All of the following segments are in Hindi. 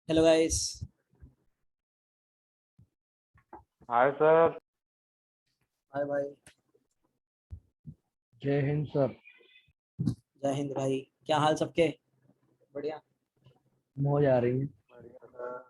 Hello guys. Hi sir. Hi भाई। जय हिंद सर। जय हिंद भाई। क्या हाल सबके? बढ़िया। मौज आ रही है। बढ़िया सर।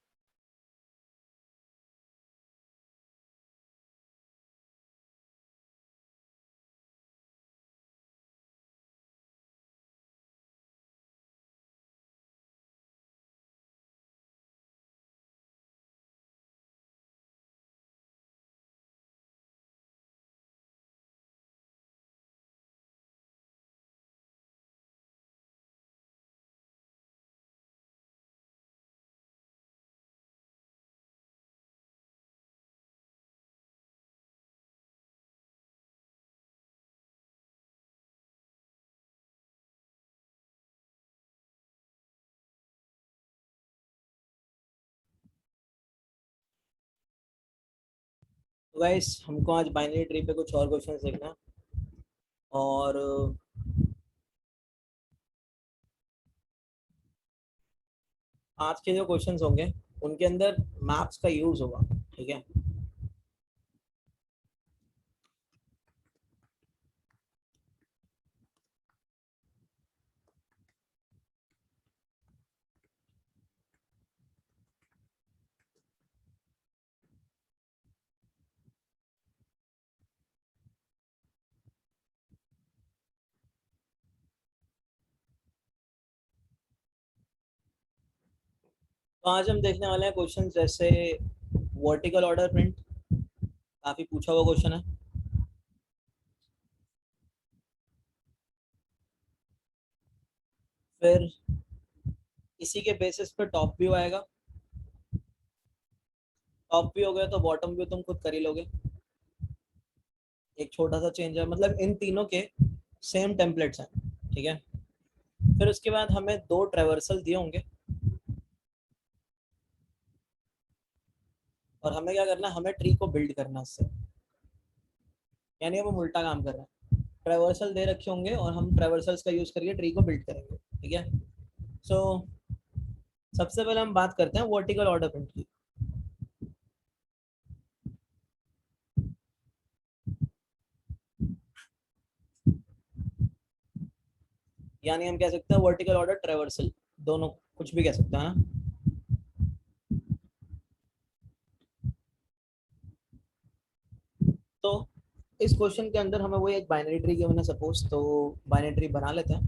तो गाइस हमको आज बाइनरी ट्री पे कुछ और क्वेश्चन देखना है। और आज के जो क्वेश्चंस होंगे उनके अंदर मैप्स का यूज होगा। ठीक है। तो आज हम देखने वाले हैं क्वेश्चन जैसे वर्टिकल ऑर्डर प्रिंट, काफी पूछा हुआ क्वेश्चन है। फिर इसी के बेसिस पे टॉप व्यू आएगा। टॉप व्यू हो गया तो बॉटम व्यू तुम खुद कर ही लोगे। एक छोटा सा चेंज है, मतलब इन तीनों के सेम टेम्पलेट्स हैं। ठीक है। फिर उसके बाद हमें दो ट्रेवर्सल दिए होंगे और हमें क्या करना है, हमें ट्री को बिल्ड करना है उससे। यानी हम उल्टा काम कर रहे हैं। ट्रेवर्सल दे रखे होंगे और हम ट्रेवर्सल्स का यूज करके ट्री को बिल्ड करेंगे। ठीक है। सो सबसे पहले हम बात करते हैं वर्टिकल ऑर्डर प्रिंट की। यानी हम कह सकते हैं वर्टिकल ऑर्डर ट्रेवर्सल, दोनों कुछ भी कह सकते हैं ना। तो इस क्वेश्चन के अंदर हमें वो एक बाइनरी ट्री गिवन है सपोज, तो बाइनरी ट्री बना लेते हैं।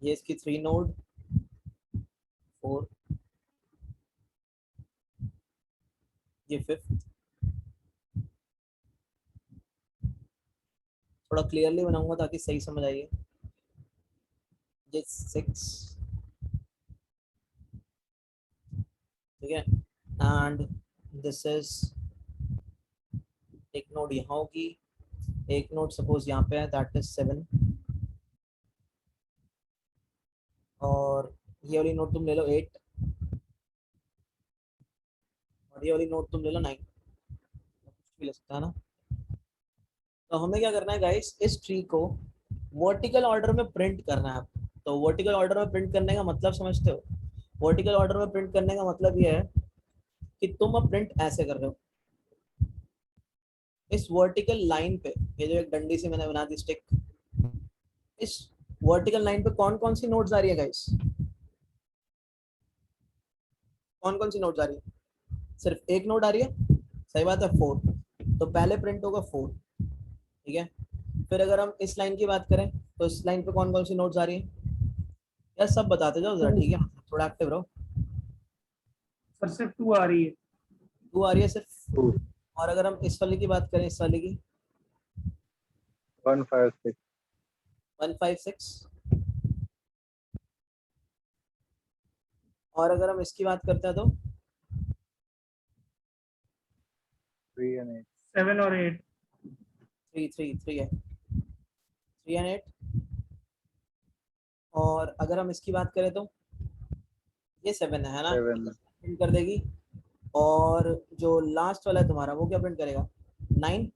ये इसकी 3 नोड, 4, ये 5th। थोड़ा क्लियरली बनाऊंगा ताकि सही समझ आइए। ये 6। ठीक है। एंड दिस इज, एक नोड यहाँ होगी, एक नोड सपोज यहाँ पे है, दैट इज 7। और ये वाली नोड तुम ले लो 8, और ये वाली नोड तुम ले लो 9। कुछ भी ले सकता है ना। तो हमें क्या करना है गाइस, इस ट्री को वर्टिकल ऑर्डर में प्रिंट करना है। तो वर्टिकल ऑर्डर में प्रिंट करने का मतलब समझते हो? वर्टिकल ऑर्डर में प्रिंट करने का मतलब ये है कि तुम अब प्रिंट ऐसे कर रहे हो। इस वर्टिकल लाइन पे, ये जो एक डंडी सी मैंने बना दी स्टिक, इस वर्टिकल लाइन पे कौन कौन सी नोड्स आ रही है गाइस? कौन कौन सी नोड्स आ रही है? सिर्फ एक नोड आ रही है। सही बात है, 4। तो पहले प्रिंट होगा 4। ठीक है। फिर अगर हम इस लाइन की बात करें तो इस लाइन पे कौन कौन सी नोड्स आ रही है? यार सब बताते जाओ जरा, ठीक है, थोड़ा एक्टिव रहो। सर सिर्फ 2 आ रही है। 2 आ रही है सिर्फ। और अगर हम इस वाले की बात करें, इस वाले की 156। 156। और अगर हम इसकी बात करते हैं तो 3 and 8। 7 और 8। 3 है। 3 एंड 8। और अगर हम इसकी बात करें तो ये 7 है ना, 7। प्रिंट कर देगी। और जो लास्ट वाला है तुम्हारा, वो क्या प्रिंट करेगा? 9।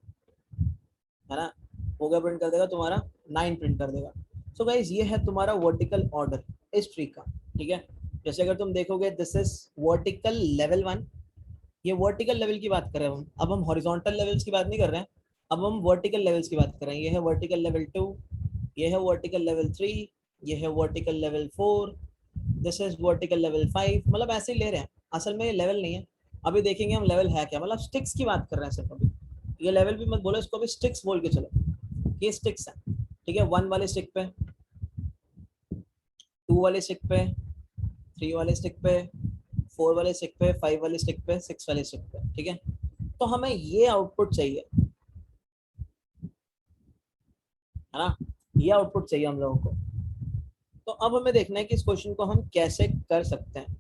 है ना, वो क्या प्रिंट कर देगा तुम्हारा 9 प्रिंट कर देगा। सो गाइस ये है तुम्हारा वर्टिकल ऑर्डर इस ट्री का, ठीक है। जैसे अगर तुम देखोगे दिस इज वर्टिकल लेवल 1, ये वर्टिकल लेवल की बात कर रहे हैं हम, अब हम हॉरिजॉन्टल लेवल्स की बात नहीं कर रहे हैं, अब हम वर्टिकल लेवल्स की बात कर रहे हैं। ये है वर्टिकल लेवल 2, ये है वर्टिकल लेवल 3, ये है vertical level 4, this is vertical level 5, मतलब ऐसे ही ले रहे हैं, असल में ये लेवल नहीं है। अभी देखेंगे हम लेवल है क्या, मतलब स्टिक्स की बात कर रहे हैं सिर्फ अभी, ये लेवल भी मत बोलो, इसको भी स्टिक्स बोल के चलो, ये स्टिक्स है, ठीक है। 1 वाले स्टिक पे, 2 वाले स्टिक पे, 3 वाले स्टिक पे, 4 वाले स्टिक पे, 5 वाले स्टिक पे, 6 वाले स्टिक पे, ठीक है। तो हमें ये आउटपुट चाहिए, है ना, ये आउटपुट चाहिए हम लोगों को। तो अब हमें देखना है कि इस क्वेश्चन को हम कैसे कर सकते हैं।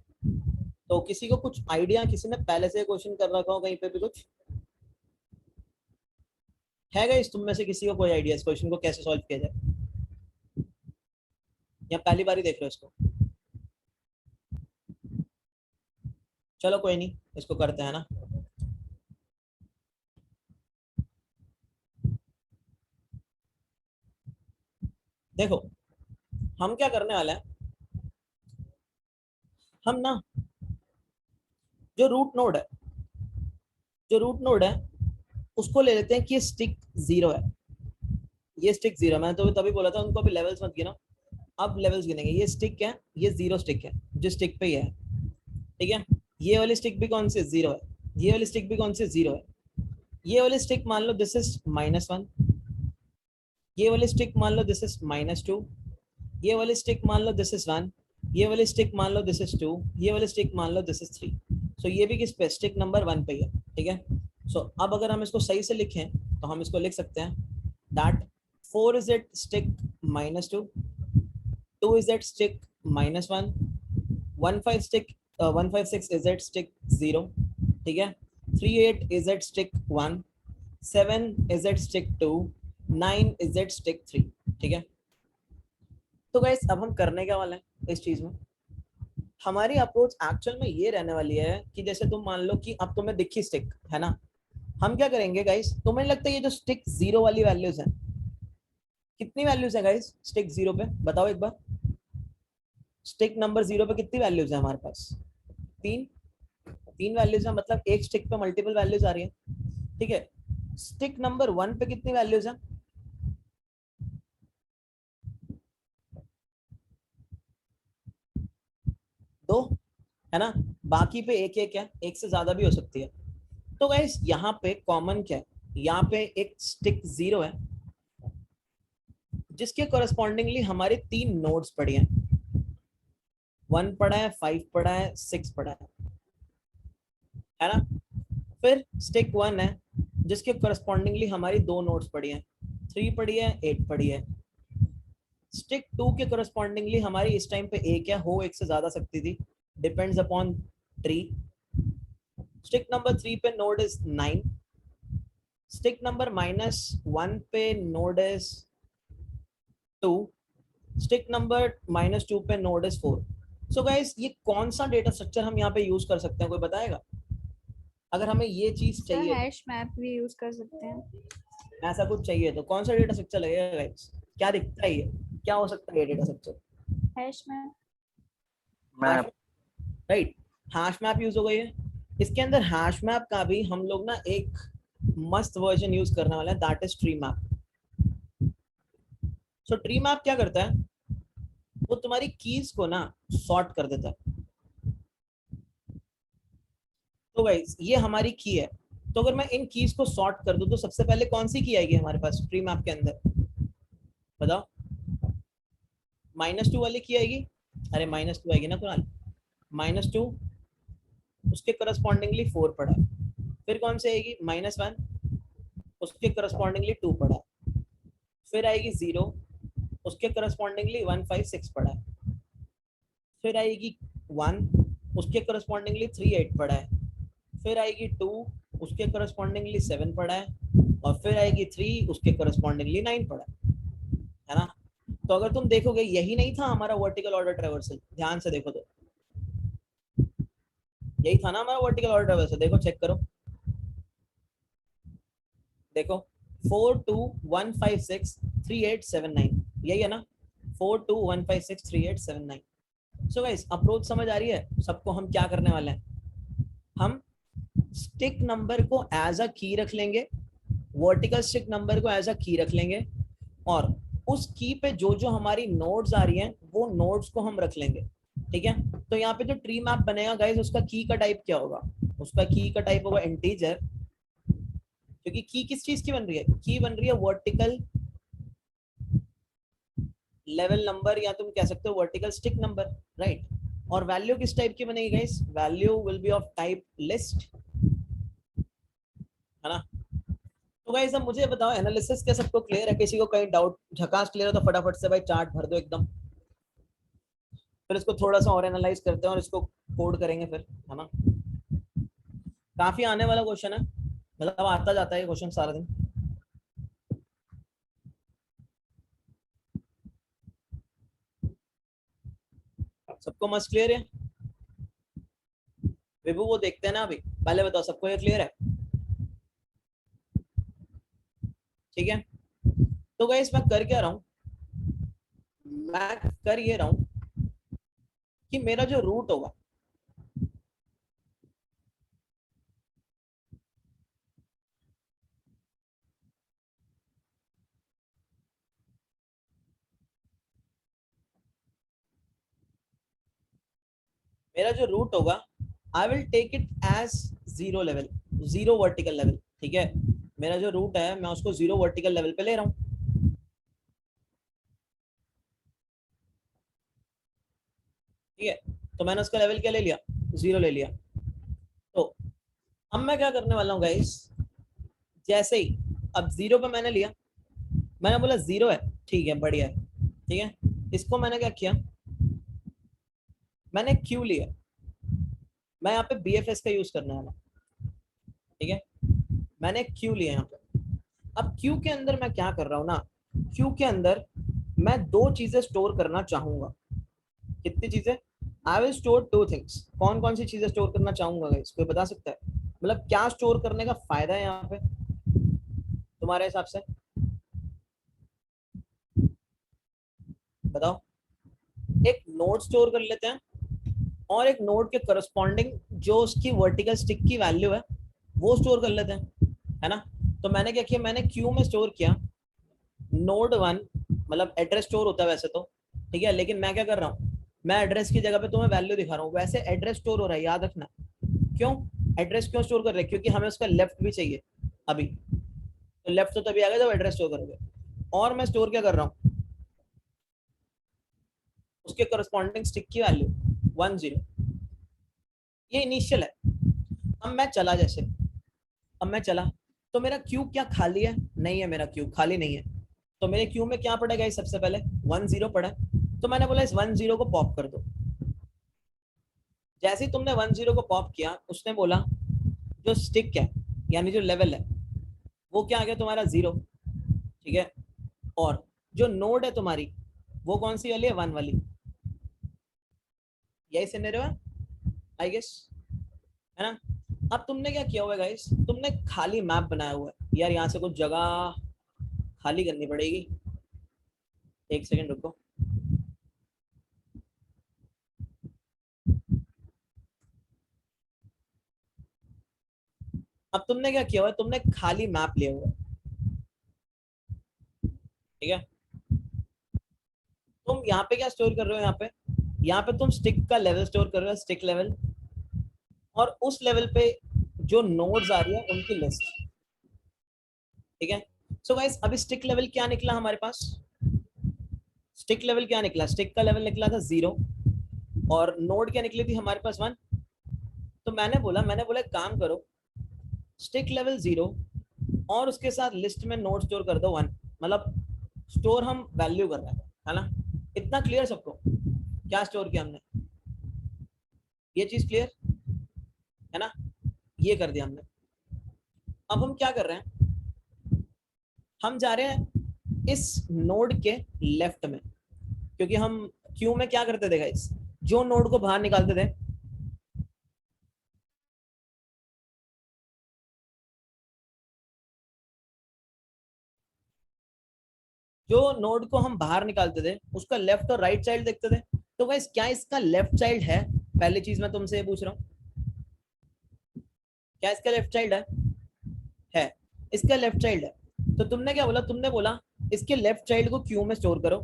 तो किसी को कुछ आइडिया, किसी ने पहले से क्वेश्चन कर रखा हो कहीं पे भी कुछ है गाइस, तुम में से किसी को कोई आइडिया इस क्वेश्चन को कैसे सॉल्व किया जाए, या पहली बार ही देख रहे हो इसको? चलो कोई नहीं, इसको करते हैं ना। देखो हम क्या करने वाले हैं, हम ना जो रूट नोड है, जो रूट नोड है उसको ले लेते हैं कि ये स्टिक 0 है, ये स्टिक 0, मैंने तो तभी बोला था उनको अभी लेवल्स मत गिनो, अब लेवल्स गिनेंगे। ये स्टिक है, ये 0 स्टिक है, जो स्टिक पे ही है, ठीक है। ये वाली स्टिक भी कौन सी 0 है, ये वाली स्टिक भी कौन सी 0 है। ये वाली स्टिक मान लो दिस इज -1, ये वाली स्टिक मान लो दिस इज -2, ये वाली स्टिक मान लो दिस इज 1, ये वाली स्टिक मान लो दिस इज 2, ये वाली स्टिक मान लो दिस इज 3। सो ये भी किस पे, स्टिक नंबर 1 पे ही है, ठीक है। सो अब अगर हम इसको सही से लिखें तो हम इसको लिख सकते हैं that 4 is at stick -2, 2 is at stick -1, 156 is at stick 0, ठीक है। 38 is at stick 1, 7 is at stick 2, 9 is at stick 3, ठीक है। तो गाइस अब हम करने क्या वाले हैं इस चीज में, हमारी अप्रोच एक्चुअल में ये रहने वाली है कि जैसे तुम मान लो कि अब तुम्हें दिखी स्टिक, है ना, हम क्या करेंगे गाइस, तुम्हें लगता है ये जो स्टिक 0 वाली वैल्यूज है, कितनी वैल्यूज है गाइस स्टिक 0 पे, बताओ एक बार। स्टिक नंबर 0 पे कितनी वैल्यूज है हमारे पास, 3 वैल्यूज है, मतलब एक स्टिक पे मल्टीपल वैल्यूज आ रही है, ठीक है। स्टिक नंबर 1 पे कितनी वैल्यूज है, 2, है ना, बाकी पे एक एक है, एक से ज्यादा भी हो सकती है। तो गाइस यहाँ पे कॉमन क्या है, यहाँ पे एक स्टिक 0 है जिसके कोरस्पॉन्डिंगली हमारे 3 नोड्स पड़े हैं, 1 पड़ा है, 5 पड़ा है, 6 पड़ा है ना। फिर स्टिक 1 है जिसके कोरस्पॉन्डिंगली हमारी 2 नोड्स पड़ी हैं, 3 पड़ी है, 8 पड़ी है। स्टिक 2 के कोरस्पॉन्डिंगली हमारी इस टाइम पे एक है, हो एक से ज्यादा सकती थी, depends upon tree. Stick number 3 पे नोड इज 9, स्टिक नंबर -1 पे नोड इज 2, स्टिक नंबर -2 पे नोड इज 4। सो गाइस ये कौन सा डेटा स्ट्रक्चर हम यहाँ पे यूज कर सकते हैं, कोई बताएगा? अगर हमें ये चीज सर चाहिए, हैश मैप भी यूज कर सकते हैं। ऐसा कुछ चाहिए तो कौन सा डेटा स्ट्रक्चर लगेगा गाइस, क्या दिखता है ये, क्या हो सकता है ये data structure? Hash map. Map. Right, hash map use हो गई है। इसके अंदर हैश मैप का भी हम लोग ना एक मस्त वर्जन यूज करने वाला है, that is tree map. So tree map क्या करता है, वो तुम्हारी कीज को ना सॉर्ट कर देता है। तो गाइस ये हमारी की है, तो अगर मैं इन कीज को सॉर्ट कर दूं तो सबसे पहले कौन सी की आएगी हमारे पास ट्री मैप के अंदर, बताओ? -2 वाली की आएगी, अरे -2 आएगी ना कुणाल, -2 उसके करस्पॉन्डिंगली 4 पड़ा है। फिर कौन सी आएगी, -1 उसके करस्पॉन्डिंगली 2 पड़ा है। फिर आएगी 0 उसके करस्पॉन्डिंगली 1 5 6 पड़ा है। फिर आएगी 1 उसके करस्पॉन्डिंगली 3 8 पड़ा है। फिर आएगी 2 उसके करस्पॉन्डिंगली 7 पड़ा है, और फिर आएगी 3 उसके करस्पॉन्डिंगली 9 पड़ा है ना। तो अगर तुम देखोगे यही नहीं था हमारा वर्टिकल ऑर्डर ट्रैवर्सल, ध्यान से देखो तो यही था ना हमारा वर्टिकल ऑर्डर ट्रैवर्सल, देखो चेक करो, देखो 42156387 यही है ना, 42156387। सो गाइस अप्रोच समझ आ रही है सबको? हम क्या करने वाले हैं, हम स्टिक नंबर को एज अ की रख लेंगे, वर्टिकल स्टिक नंबर को एज अ की रख लेंगे, और उस की पे जो जो हमारी नोड्स आ रही हैं वो नोड्स को हम रख लेंगे। ठीक है, तो यहाँ पे जो ट्री मैप बनेगा गाइस, उसका की का टाइप क्या होगा? उसका की का टाइप होगा इंटीजर, क्योंकि की किस चीज की बन रही है? की बन रही है वर्टिकल लेवल नंबर, या तुम कह सकते हो वर्टिकल स्टिक नंबर, राइट। और वैल्यू किस टाइप की बनेगी guys? Value will be of type list, है ना। तो गाइस अब मुझे बताओ, एनालिसिस क्या सबको क्लियर है? किसी को कहीं डाउट झकास क्लियर हो तो फटाफट से भाई चार्ट भर दो एकदम, फिर इसको थोड़ा सा और एनालाइज करते हैं और इसको कोड करेंगे फिर, है ना। काफी आने वाला क्वेश्चन है, मतलब आता जाता है क्वेश्चन सारा दिन। सबको मस्त क्लियर है? विभू वो देखते हैं ना अभी, पहले बताओ सबको ये क्लियर है? ठीक है, तो गाइस मैं कर क्या रहा हूँ, मैं कर ये रहा हूँ कि मेरा जो रूट होगा, मेरा जो रूट होगा, I will take it as zero level, zero vertical level. ठीक है, मेरा जो रूट है मैं उसको जीरो वर्टिकल लेवल पे ले रहा हूँ। ठीक है, तो मैंने उसका लेवल क्या ले लिया? जीरो ले लिया। तो अब मैं क्या करने वाला हूँ गाइस, जैसे ही अब जीरो पे मैंने लिया, मैंने बोला जीरो है, ठीक है बढ़िया है। ठीक है, इसको मैंने क्या किया, मैंने क्यू लिया, मैं यहाँ पे BFS का यूज करने वाला। ठीक है, मैंने क्यू लिया यहाँ पे। अब क्यू के अंदर मैं क्या कर रहा हूँ ना, क्यू के अंदर मैं दो चीजें स्टोर करना चाहूंगा। कितनी चीजें? I will store two things. कौन कौन सी चीजें स्टोर करना चाहूंगा गाइस, कोई बता सकता है? मतलब क्या स्टोर करने का फायदा है यहाँ पे तुम्हारे हिसाब से, बताओ। एक नोड स्टोर कर लेते हैं, और एक नोड के करस्पॉन्डिंग जो उसकी वर्टिकल स्टिक की वैल्यू है वो स्टोर कर लेते हैं, है ना। तो मैंने क्या किया, मैंने क्यू में स्टोर किया नोड वन, मतलब एड्रेस स्टोर होता है वैसे तो, ठीक है, लेकिन मैं क्या कर रहा हूँ, मैं एड्रेस की जगह पे तुम्हें वैल्यू दिखा रहा हूँ। वैसे एड्रेस स्टोर हो रहा है, याद रखना। क्यों एड्रेस क्यों स्टोर कर रहे हैं? क्योंकि हमें उसका लेफ्ट भी चाहिए अभी, तो लेफ्ट तो तभी आएगा जब एड्रेस स्टोर करोगे। और मैं स्टोर क्या कर रहा हूँ, उसके करस्पॉन्डिंग स्टिक की वैल्यू 10, ये इनिशियल है। अब मैं चला, जैसे अब मैं चला तो मेरा क्यू क्या खाली है? नहीं है, मेरा क्यू खाली नहीं है। तो मेरे क्यू में क्या पड़ा गाइस? सबसे पहले 10 पड़ा है। तो मैंने बोला इस 10 को पॉप कर दो। जैसे ही तुमने 10 को पॉप किया, उसने बोला जो स्टिक है यानी जो लेवल है वो क्या आ गया तुम्हारा? जीरो। ठीक है, और जो नोड है तुम्हारी वो कौन सी वाली है? वन वाली। यही सिनेरियो है आई गेस, है ना। अब तुमने क्या किया हुआ है गाइस, तुमने खाली मैप बनाया हुआ है। यार यहाँ से कुछ जगह खाली करनी पड़ेगी, एक सेकंड रुको। अब तुमने क्या किया हुआ है, तुमने खाली मैप लिया हुआ है। ठीक है, तुम यहाँ पे क्या स्टोर कर रहे हो? यहाँ पे तुम स्टिक का लेवल स्टोर कर रहे हो, स्टिक लेवल, और उस लेवल पे जो नोड्स आ रही है उनकी लिस्ट। ठीक है, सो गाइस अभी स्टिक लेवल क्या निकला हमारे पास? स्टिक लेवल क्या निकला? स्टिक का लेवल निकला था जीरो, और नोड क्या निकली थी हमारे पास? वन। तो मैंने बोला एक काम करो, स्टिक लेवल जीरो और उसके साथ लिस्ट में नोड स्टोर कर दो वन, मतलब स्टोर हम वैल्यू कर रहे हैं, है ना। इतना क्लियर सबको? क्या स्टोर किया हमने, ये चीज क्लियर है ना, ये कर दिया हमने। अब हम क्या कर रहे हैं, हम जा रहे हैं इस नोड के लेफ्ट में, क्योंकि हम क्यू में क्या करते थे गाइस, जो नोड को बाहर निकालते थे जो नोड को हम बाहर निकालते थे उसका लेफ्ट और राइट चाइल्ड देखते थे। तो गाइस क्या इसका लेफ्ट चाइल्ड है? पहली चीज मैं तुमसे ये पूछ रहा हूँ, क्या इसका लेफ्ट चाइल्ड है? इसका लेफ्ट चाइल्ड है। तो तुमने क्या बोला? तुमने बोला इसके लेफ्ट चाइल्ड को क्यू में स्टोर करो।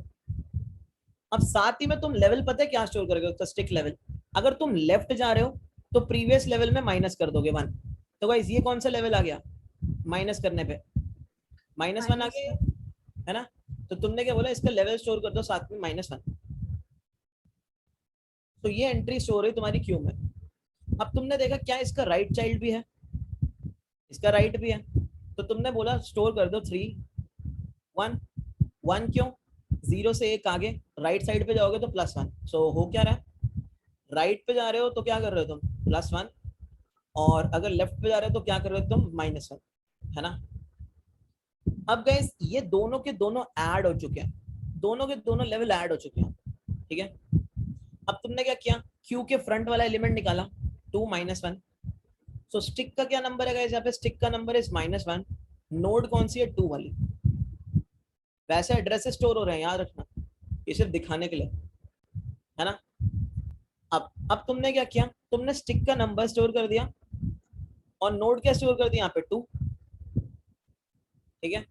अब साथ ही में तुम लेवल पता है क्या स्टोर करोगे? उसका स्टिक लेवल। अगर तुम लेफ्ट जा रहे हो तो प्रीवियस लेवल में माइनस कर दोगे 1। तो गाइस ये कौन सा लेवल आ गया? माइनस करने पे -1 आ गया, है ना? तो तुमने क्या बोला? इसका लेवल स्टोर कर दो साथ में -1। तो ये एंट्री स्टोर है तुम्हारी क्यू में। अब तुमने देखा क्या इसका राइट चाइल्ड भी है? इसका राइट भी है। तो तुमने बोला स्टोर कर दो 3 1 1। क्यों? 0 से 1 आगे राइट साइड पे जाओगे तो +1। सो हो क्या रहा है? राइट पे जा रहे हो तो क्या कर रहे हो तुम? +1। और अगर लेफ्ट पे जा रहे हो तो क्या कर रहे हो तुम? -1, है ना? अब गाइस ये दोनों के दोनों ऐड हो चुके हैं, दोनों के दोनों लेवल ऐड हो चुके हैं, ठीक है? अब तुमने क्या किया? क्यू के फ्रंट वाला एलिमेंट निकाला 2 -1। सो स्टिक का क्या नंबर है गाइस? यहाँ पे स्टिक का नंबर इज -1। नोड कौन सी है? 2 वाली। वैसे एड्रेस स्टोर हो रहे हैं, याद रखना, ये सिर्फ दिखाने के लिए, है ना? अब तुमने क्या किया? तुमने स्टिक का नंबर स्टोर कर दिया और नोड क्या स्टोर कर दिया? यहाँ पे 2, ठीक है?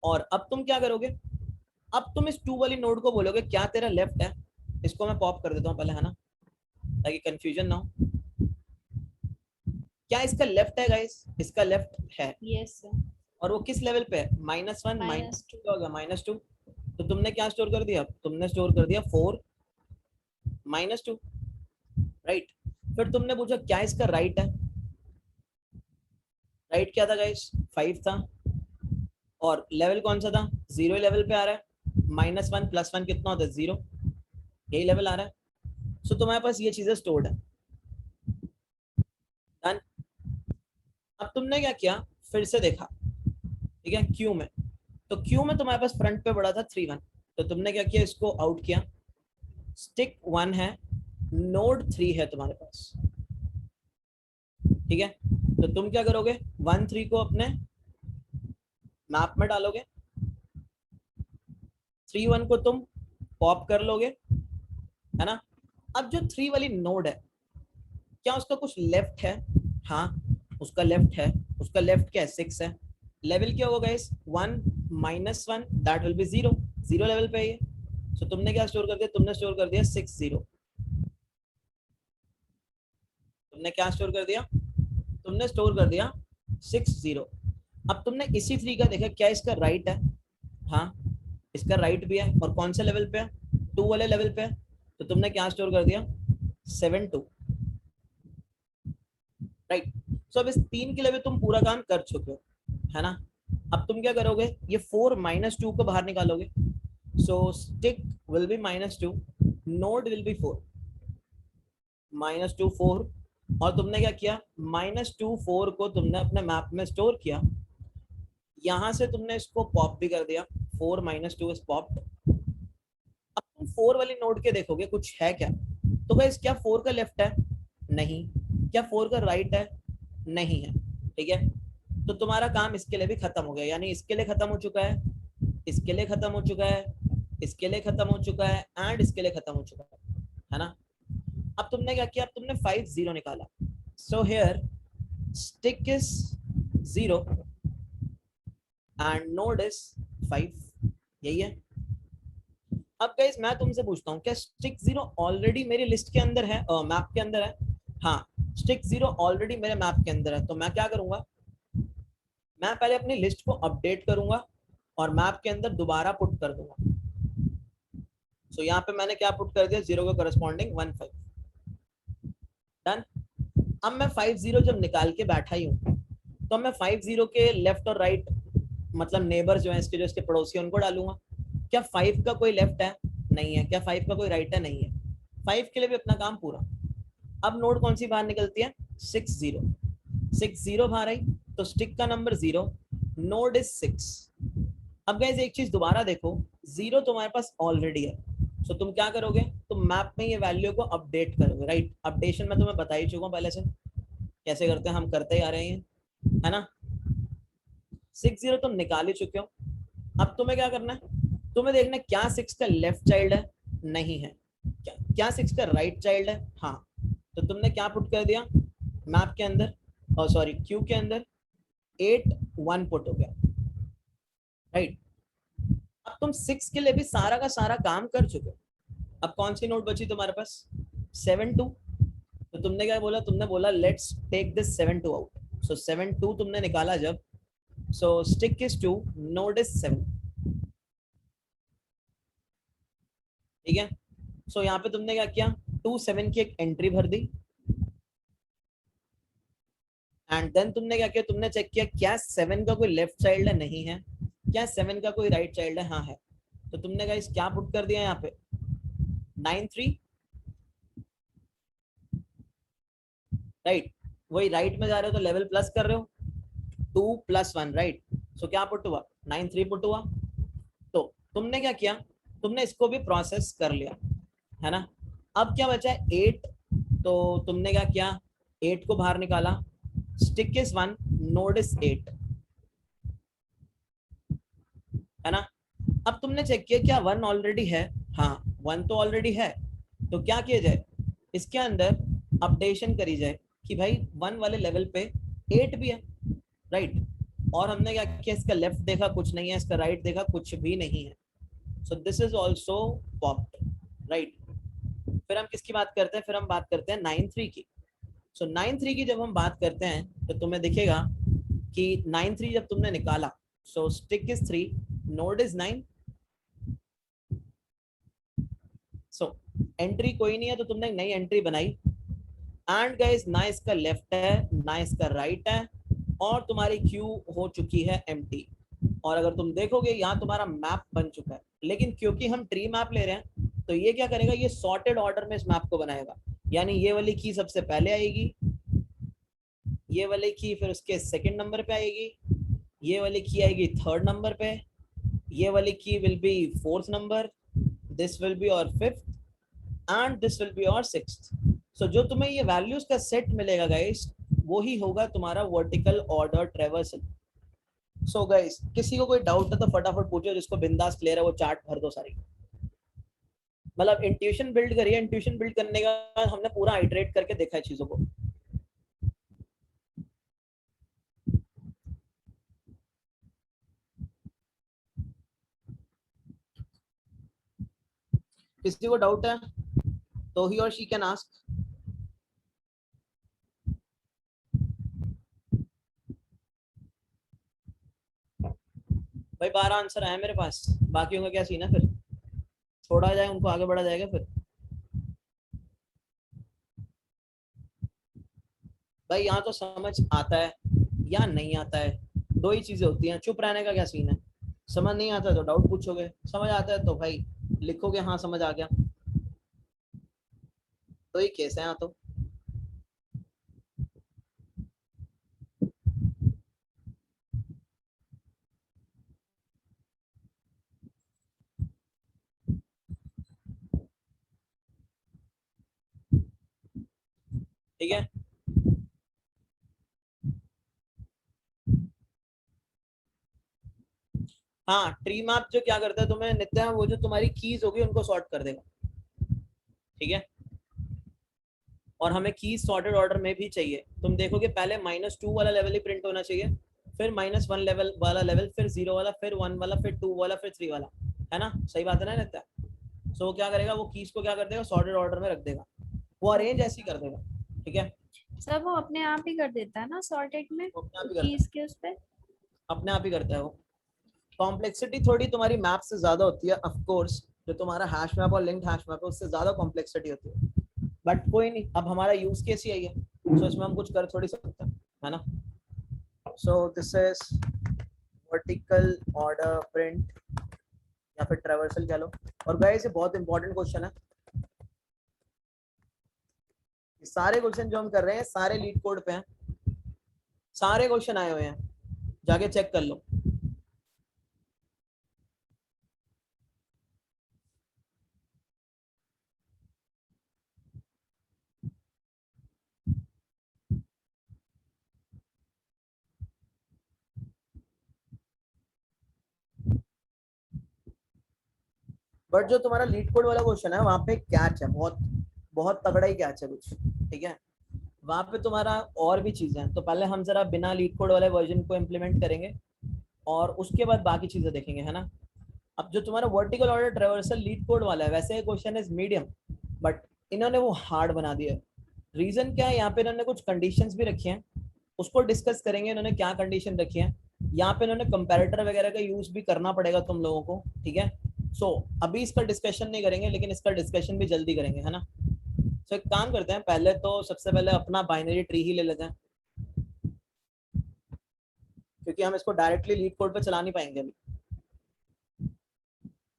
और अब तुम क्या करोगे? अब तुम इस 2 वाली नोड को बोलोगे क्या तेरा लेफ्ट है? इसको मैं पॉप कर देता हूँ पहले, है ना, ताकि कंफ्यूजन ना हो। क्या इसका लेफ्ट है गाइस? इसका लेफ्ट है। Yes sir. और वो किस लेवल पे है? -1 -2 होगा, -2। तो तुमने क्या स्टोर कर दिया? तुमने स्टोर कर दिया 4 -2, राइट? फिर तुमने पूछा क्या इसका राइट है? राइट क्या था गाइस? 5 था। और लेवल कौन सा था? 0 लेवल पे आ रहा है। -1 + 1 कितना होता है? 0। यही लेवल आ रहा है। सो तुम्हारे पास ये चीजें स्टोर्ड है। डन। अब तुमने क्या किया? फिर से देखा, ठीक है, क्यू में। तो क्यू में तुम्हारे पास फ्रंट पे पड़ा था 3 1। तो तुमने क्या किया? इसको आउट किया। स्टिक 1 है, नोड 3 है तुम्हारे पास, ठीक है? तो तुम क्या करोगे? 1 3 को अपने मैप में डालोगे, 3 1 को तुम पॉप कर लोगे, है ना? अब जो 3 वाली नोड है, क्या उसका कुछ लेफ्ट है? हाँ, उसका लेफ्ट है। उसका लेफ्ट क्या है? 6 है। लेवल क्या होगा इस 1 -1 दैट विल बी 0। 0 लेवल पे है ये। सो तुमने क्या स्टोर कर दिया? तुमने स्टोर कर दिया 6 0। तुमने क्या स्टोर कर दिया? तुमने स्टोर कर दिया 6 0। अब तुमने इसी 3 का देखा क्या इसका राइट है? हाँ, इसका राइट भी है। और कौन से लेवल पे है? 2 वाले लेवल पे है। तो तुमने क्या स्टोर कर दिया? 7 2, राइट? सो अब इस 3 के लिए भी तुम पूरा काम कर चुके हो, है ना? अब तुम क्या करोगे? ये 4 -2 को बाहर निकालोगे। सो stick will be -2, node will be 4, -2 4। और तुमने क्या किया? -2 4 को तुमने अपने मैप में स्टोर किया। यहां से तुमने इसको पॉप भी कर दिया, 4 -2 इज पॉप्ड। अब तुम 4 वाली नोड के देखोगे कुछ है क्या? तो गाइस क्या 4 का लेफ्ट है? नहीं। क्या 4 का राइट है? नहीं है, ठीक है? तो तुम्हारा काम इसके लिए भी खत्म हो गया। यानी इसके लिए खत्म हो चुका है, इसके लिए खत्म हो चुका है, इसके लिए खत्म हो चुका है, एंड इसके लिए खत्म हो चुका है ना? अब तुमने क्या किया? अब तुमने 5 0 निकाला। So here stick is 0 and node is 5। यही है। अब गाइस मैं तुमसे पूछता हूँ, क्या स्टिक 0 ऑलरेडी मेरी लिस्ट के अंदर है, मैप के अंदर है? हाँ, स्टिक 0 ऑलरेडी मेरे मैप के अंदर है। तो मैं क्या करूंगा? मैं पहले अपनी लिस्ट को अपडेट करूंगा और मैप के अंदर दोबारा पुट कर दूंगा। सो यहाँ पे मैंने क्या पुट कर दिया? 0 के करस्पॉन्डिंग 1 5। डन। अब मैं 5 0 जब निकाल के बैठा ही हूँ, तो मैं 5 0 के लेफ्ट और राइट, मतलब नेबर जो है इसके, जो इसके पड़ोसी, उनको डालूंगा। क्या 5 का कोई लेफ्ट है? नहीं है। क्या 5 का कोई राइट है? नहीं है। 5 के लिए भी अपना काम पूरा। अब नोड कौन सी बाहर निकलती है? 6 0। 6 0 बाहर आई, तो स्टिक का नंबर 0, नोड इज 6। अब गाइस एक चीज दोबारा देखो, 0 तुम्हारे पास ऑलरेडी है। सो तुम क्या करोगे? तुम मैप में ये वैल्यू को अपडेट करोगे, राइट? अपडेशन में तुम्हें बता ही चुका हूं पहले से कैसे करते हैं, हम करते ही आ रहे हैं, है ना? 6 0 तुम निकाल ही चुके हो। अब तुम्हें क्या करना है, तुम्हें देखना है क्या 6 का लेफ्ट चाइल्ड है, नहीं है, क्या 6 का राइट चाइल्ड है, हाँ, तो तुमने क्या पुट कर दिया मैप के अंदर, और सॉरी क्यू के अंदर 8 1 पुट हो गया, राइट। अब तुम 6 के लिए भी सारा का सारा काम कर चुके हो, अब कौन सी नोट बची तुम्हारे पास, 7 2, तो तुमने क्या बोला, तुमने बोला लेट्स टेक दिस 7 2 आउट, सो 7 2 तुमने निकाला जब, सो स्टिक इज 2, नोड इज 7, ठीक है। सो यहाँ पे तुमने क्या किया, 2 7 की एक एंट्री भर दी, एंड देन तुमने क्या किया, तुमने चेक किया क्या 7 का कोई लेफ्ट चाइल्ड है, नहीं है, क्या 7 का कोई राइट चाइल्ड है, हाँ है, तो तुमने गाइस क्या पुट कर दिया यहाँ पे 9 3, राइट, वही राइट में जा रहे हो तो लेवल प्लस कर रहे हो, 2 प्लस 1, राइट, सो क्या पुट हुआ 9 3 पुट हुआ, तो तुमने क्या किया, तुमने इसको भी प्रोसेस कर लिया, है ना। अब क्या बचा है 8, तो तुमने क्या किया 8 को बाहर निकाला, स्टिक इज 1, नोड इज 8, है ना। अब तुमने चेक किया क्या 1 ऑलरेडी है, हाँ 1 तो ऑलरेडी है, तो क्या किया जाए, इसके अंदर अपडेशन करी जाए कि भाई 1 वाले लेवल पे 8 भी है, राइट, और हमने क्या किया, इसका लेफ्ट देखा कुछ नहीं है, इसका राइट देखा कुछ भी नहीं है, so this is also popped, right. फिर हम किसकी बात करते हैं, फिर हम बात करते हैं 9 3 की, सो 9 3 की जब हम बात करते हैं तो तुम्हें दिखेगा कि 9 3 जब तुमने निकाला, सो stick is 3, node is 9, so entry कोई नहीं है तो तुमने एक नई एंट्री बनाई, एंड गाइस ना इसका लेफ्ट है ना इसका राइट है, और तुम्हारी क्यू हो चुकी है एम्प्टी, और अगर तुम देखोगे यहाँ तुम्हारा मैप बन चुका है, लेकिन क्योंकि हम ट्री मैप ले रहे हैं तो ये क्या करेगा, ये सॉर्टेड ऑर्डर में इस मैप को बनाएगा, यानी ये वाली की सबसे पहले आएगी, ये वाली की फिर उसके सेकंड नंबर पे आएगी, ये वाली की आएगी थर्ड नंबर पे, ये वाली की will be fourth number, this will be और fifth, and this will be और सिक्स्थ, सो जो तुम्हें ये वैल्यूज का सेट मिलेगा गाइस, वो ही होगा तुम्हारा vertical order traversal. So guys किसी को कोई डाउट है तो फटाफट पूछो, जिसको बिंदास क्लियर है वो चार्ट भर दो सारी, मतलब इंट्यूशन बिल्ड करिए, इंट्यूशन बिल्ड करने का हमने पूरा आइटरेट करके देखा है चीजों को। किसी को डाउट है तो ही और शी कैन आस्क। भाई 12 आंसर आए मेरे पास, बाकियों का क्या सीन है, फिर छोड़ा जाए उनको, आगे बढ़ा जाएगा फिर। भाई यहाँ तो समझ आता है या नहीं आता है, दो ही चीजें होती हैं, चुप रहने का क्या सीन है, समझ नहीं आता है तो डाउट पूछोगे, समझ आता है तो भाई लिखोगे हाँ समझ आ गया, तो ही केस है यहाँ तो। ठीक है, हाँ ट्री मैप जो क्या करता है तुम्हें नित्या, वो जो तुम्हारी कीज होगी उनको सॉर्ट कर देगा, ठीक है, और हमें कीज सॉर्टेड ऑर्डर में भी चाहिए, तुम देखोगे पहले -2 वाला लेवल ही प्रिंट होना चाहिए, फिर -1 लेवल वाला लेवल, फिर 0 वाला, फिर 1 वाला, फिर 2 वाला, फिर 3 वाला, है ना, सही बात है ना नित्या। सो क्या करेगा, वो कीज को क्या कर देगा, सॉर्टेड ऑर्डर में रख देगा, वो अरेंज ऐसे ही कर देगा, ठीक है, सर वो अपने आप ही कर देता है ना सॉर्टेड में, वो अपने आप ही करता है, कीज के उस पे। अपने आप ही करता है वो। कॉम्प्लेक्सिटी थोड़ी तुम्हारी मैप से ज्यादा होती है ऑफ कोर्स, जो तुम्हारा हैश मैप और लिंक्ड हैश मैप है उससे ज्यादा कॉम्प्लेक्सिटी होती है, बट कोई नहीं, अब हमारा यूज केस ही आई है, सो इसमें हम कुछ कर थोड़ी सकते हैं, है ना। So this is vertical order print या फिर ट्रेवर्सल कह लो, और गाइस ये बहुत इंपॉर्टेंट क्वेश्चन है, ये सारे क्वेश्चन जो हम कर रहे हैं सारे लीड कोड पे हैं, सारे क्वेश्चन आए हुए हैं, जाके चेक कर लो। बट जो तुम्हारा लीड कोड वाला क्वेश्चन है वहाँ पे कैच है, बहुत बहुत तगड़ा ही कैच है कुछ, ठीक है। वहाँ पे तुम्हारा और भी चीजें हैं, तो पहले हम जरा बिना लीड कोड वाले वर्जन को इम्प्लीमेंट करेंगे और उसके बाद बाकी चीजें देखेंगे, है ना। अब जो तुम्हारा vertical order traversal leet code वाला है, वैसे क्वेश्चन इज मीडियम, बट इन्होंने वो हार्ड बना दिया। रीजन क्या है, यहाँ पे इन्होंने कुछ कंडीशंस भी रखी हैं, उसको डिस्कस करेंगे इन्होंने क्या कंडीशन रखी है। यहाँ पे इन्होंने कंपैरेटर वगैरह का यूज भी करना पड़ेगा तुम लोगों को, ठीक है। सो अभी इसका डिस्कशन नहीं करेंगे, लेकिन इसका डिस्कशन भी जल्दी करेंगे, है ना। सो एक काम करते हैं, पहले तो सबसे पहले अपना बाइनरी ट्री ही ले लेते हैं, क्योंकि हम इसको डायरेक्टली लीड कोड पे चला नहीं पाएंगे अभी।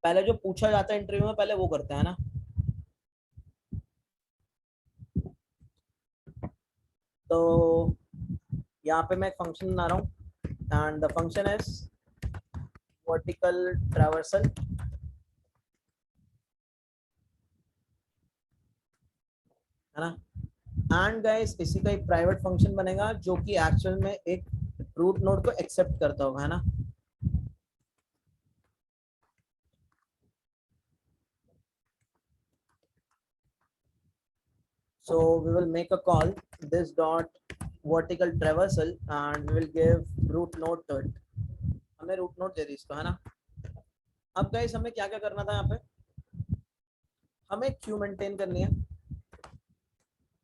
पहले जो पूछा जाता है इंटरव्यू में पहले वो करते हैं ना। तो यहाँ पे मैं एक फंक्शन बना रहा हूँ and the function is vertical traversal, है ना। एंड गाइस इसी का एक प्राइवेट फंक्शन बनेगा जो कि एक्चुअल में एक रूट नोड को एक्सेप्ट करता होगा, है ना। So we will make a call this dot vertical traversal and we will give root node to it. हमने root node दे दी इसको, है ना। अब गाइस हमें क्या क्या करना था, यहाँ पे हमें क्यू मेंटेन करनी है,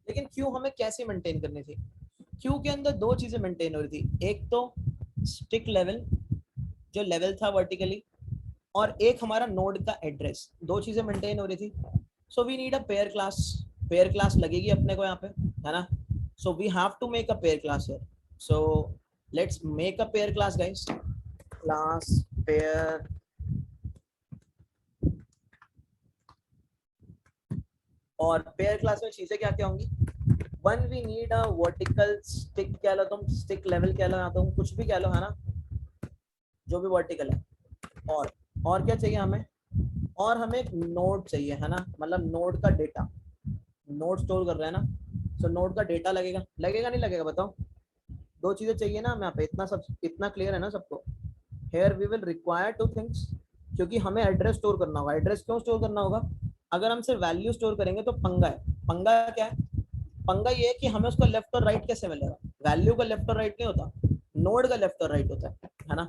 लेकिन क्यू हमें कैसे मेंटेन करनी थी। क्यू के अंदर दो चीजें मेंटेन हो रही थी, एक तो स्टिक लेवल जो लेवल था वर्टिकली, और एक हमारा नोड का एड्रेस, दो चीजें मेंटेन हो रही थी। So we need a pair class लगेगी अपने को यहाँ पे, है ना। So we have to make a pair class here. So let's make a pair class guys, class pair, और पेयर क्लास में चीजें क्या क्या होंगी। One we need a vertical stick कह लो तुम, स्टिक लेवल कह लो या तुम कुछ भी कह लो, है ना, जो भी वर्टिकल है। और क्या चाहिए हमें, और हमें एक नोड चाहिए, है ना, मतलब नोड का डेटा, नोड स्टोर कर रहे हैं ना। सो नोड का डेटा लगेगा नहीं लगेगा बताओ। दो चीजें चाहिए ना हमें यहाँ पे, इतना क्लियर है ना सबको। Here we will require two things, क्योंकि हमें एड्रेस स्टोर करना होगा। एड्रेस क्यों स्टोर करना होगा, अगर हम सिर्फ वैल्यू स्टोर करेंगे तो पंगा है। पंगा क्या है, पंगा ये है कि हमें उसका लेफ्ट और राइट कैसे मिलेगा। वैल्यू का लेफ्ट और राइट नहीं होता, नोड का लेफ्ट और राइट होता है ना।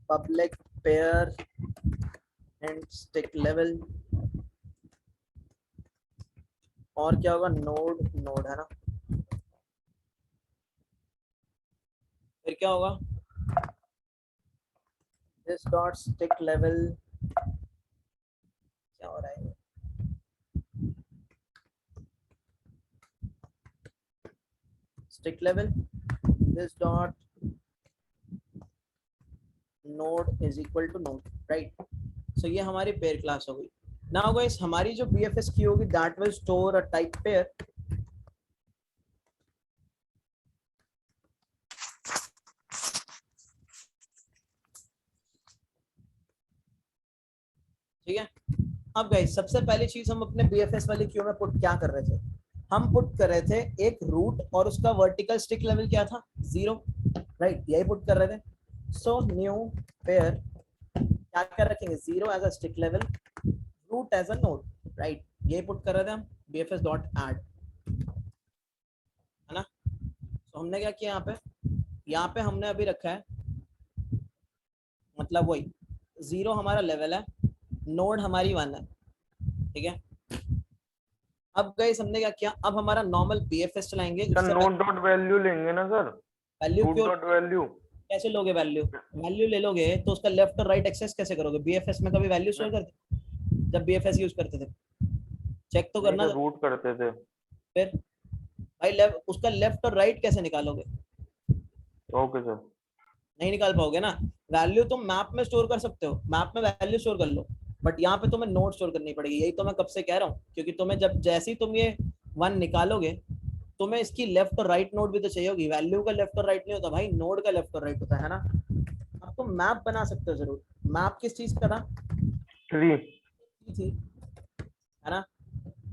Public pair and stick level, और क्या होगा, नोड है ना। फिर क्या होगा, दिस डॉट स्टिक लेवल, क्या हो रहा है, stick level this dot node is equal to node, right. So ये हमारी पेयर क्लास हो गई। नाउ गाइस हमारी जो बीएफएस की होगी that will store a type pair, ठीक है। अब गाइस सबसे पहली चीज हम अपने बीएफएस वाली क्यू में पुट क्या कर रहे थे, हम पुट कर रहे थे एक रूट और उसका वर्टिकल स्टिक लेवल क्या था, 0, राइट, यही पुट कर रहे थे। सो न्यू पेयर क्या क्या रखेंगे, 0 as a stick level, root as a node, right, यही पुट कर रहे थे हम bfs डॉट ऐड, है ना। तो हमने क्या किया यहाँ पे हमने अभी रखा है, मतलब वही 0 हमारा लेवल है, नोड हमारी 1 है, ठीक है। अब गाइस हमने क्या किया, अब हमारा नॉर्मल बीएफएस चलाएंगे। सर नोड डॉट वैल्यू लेंगे ना सर, वैल्यू रूट क्यों, डॉट वैल्यू कैसे लोगे वैल्यू ले लोगे तो उसका लेफ्ट और राइट एक्सेस कैसे करोगे। बीएफएस में कभी वैल्यू स्टोर करते, जब बीएफएस यूज करते थे, चेक तो नहीं करना। सर रूट करते थे। फिर भाई उसका लेफ्ट और राइट कैसे निकालोगे, ओके सर। नहीं निकाल पाओगे ना। वैल्यू तुम मैप में स्टोर कर सकते हो, मैप में वैल्यू स्टोर कर लो, बट यहाँ पे तुम्हें नोड स्टोर करनी पड़ेगी। यही तो मैं कब से कह रहा हूँ, क्योंकि तुम्हें जब जैसे ही तुम ये 1 निकालोगे तुम्हें इसकी लेफ्ट और राइट नोड भी तो चाहिए होगी। वैल्यू का लेफ्ट और राइट नहीं होता भाई, नोड का लेफ्ट और राइट होता है ना। अब तुम मैप बना सकते हो जरूर। मैप किस चीज का था, ट्री थी, है ना।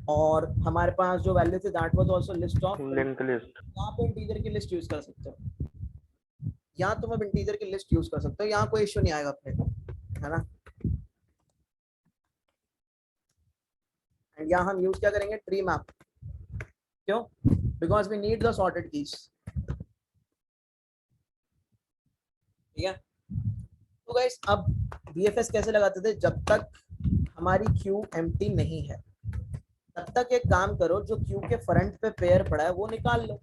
और हमारे पास जो वैल्यू थी that was also list of, link list. यहाँ पे इंटीजर की लिस्ट यूज कर सकते हो, यहाँ तुम अब इंटीजर की लिस्ट यूज कर सकते हो, यहाँ कोई इश्यू नहीं आएगा अपने को, है ना। एंड यहाँ हम यूज क्या करेंगे, ट्री मैप, क्यों, because we need the sorted keys, ठीक है। तो गाइस अब बीएफएस कैसे लगाते थे, जब तक हमारी क्यू एम्प्टी नहीं है तब तक एक काम करो, जो क्यू के फ्रंट पे पेयर पड़ा है वो निकाल लो।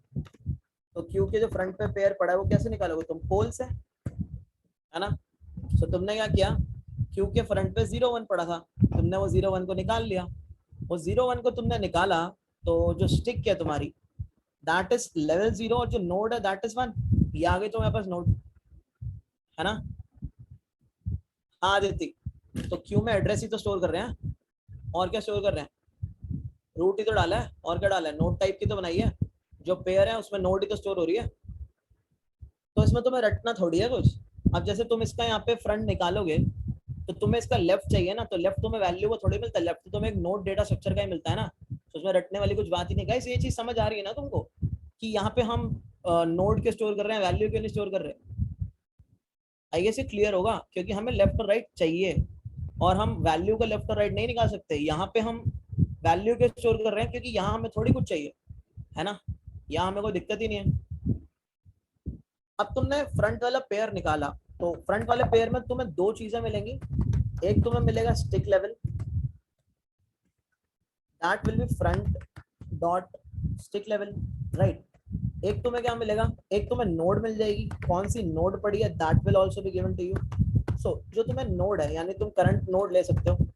तो क्यू के जो फ्रंट पे पेयर पड़ा है वो कैसे निकालोगे तुम, पोल से, है ना। तो तुमने क्या किया, क्यू के फ्रंट पे 0 1 पड़ा था, तुमने वो 0 1 को निकाल लिया। वो 0 1 को तुमने निकाला तो जो स्टिक है तुम्हारी दैट इज लेवल 0 और जो नोड है दैट इज 1। ये आ गई तुम्हारे पास नोड, है ना। हाँ देती, तो क्यू में एड्रेस ही तो स्टोर कर रहे हैं, और क्या स्टोर कर रहे हैं, रूट ही तो डाला है, और क्या डाला है, नोड टाइप की तो बनाई है, जो पेयर है उसमें नोड ही तो स्टोर हो रही है। तो इसमें तुम्हें रटना थोड़ी है कुछ। अब जैसे तुम इसका यहाँ पे फ्रंट निकालोगे तो तुम्हें इसका लेफ्ट चाहिए ना, तो लेफ्ट तुम्हें वैल्यू को थोड़ी मिलता है, लेफ्ट तो तुम्हें एक नोड डेटा स्ट्रक्चर का ही मिलता है ना, तो उसमें रटने वाली कुछ बात ही नहीं। गाइस ये चीज समझ आ रही है ना तुमको, कि यहाँ पे हम नोड के स्टोर कर रहे हैं, वैल्यू क्यों नहीं स्टोर कर रहे। आई गेस ये क्लियर होगा, क्योंकि हमें लेफ्ट और राइट चाहिए और हम वैल्यू का लेफ्ट और राइट नहीं निकाल सकते। यहाँ पे हम वैल्यू के स्टोर कर रहे हैं क्योंकि यहाँ हमें थोड़ी कुछ चाहिए, है ना, यहाँ हमें कोई दिक्कत ही नहीं है। अब तुमने फ्रंट वाला पेयर निकाला, तो फ्रंट वाले पेयर में तुम्हें दो चीजें मिलेंगी, एक तुम्हें मिलेगा stick level, that will be front dot stick level, right. एक तुम्हें क्या मिलेगा, एक तुम्हें नोड मिल जाएगी, कौन सी नोड पड़ी है that will also be given to you. So जो तुम्हें नोड है, यानी तुम करंट नोड ले सकते हो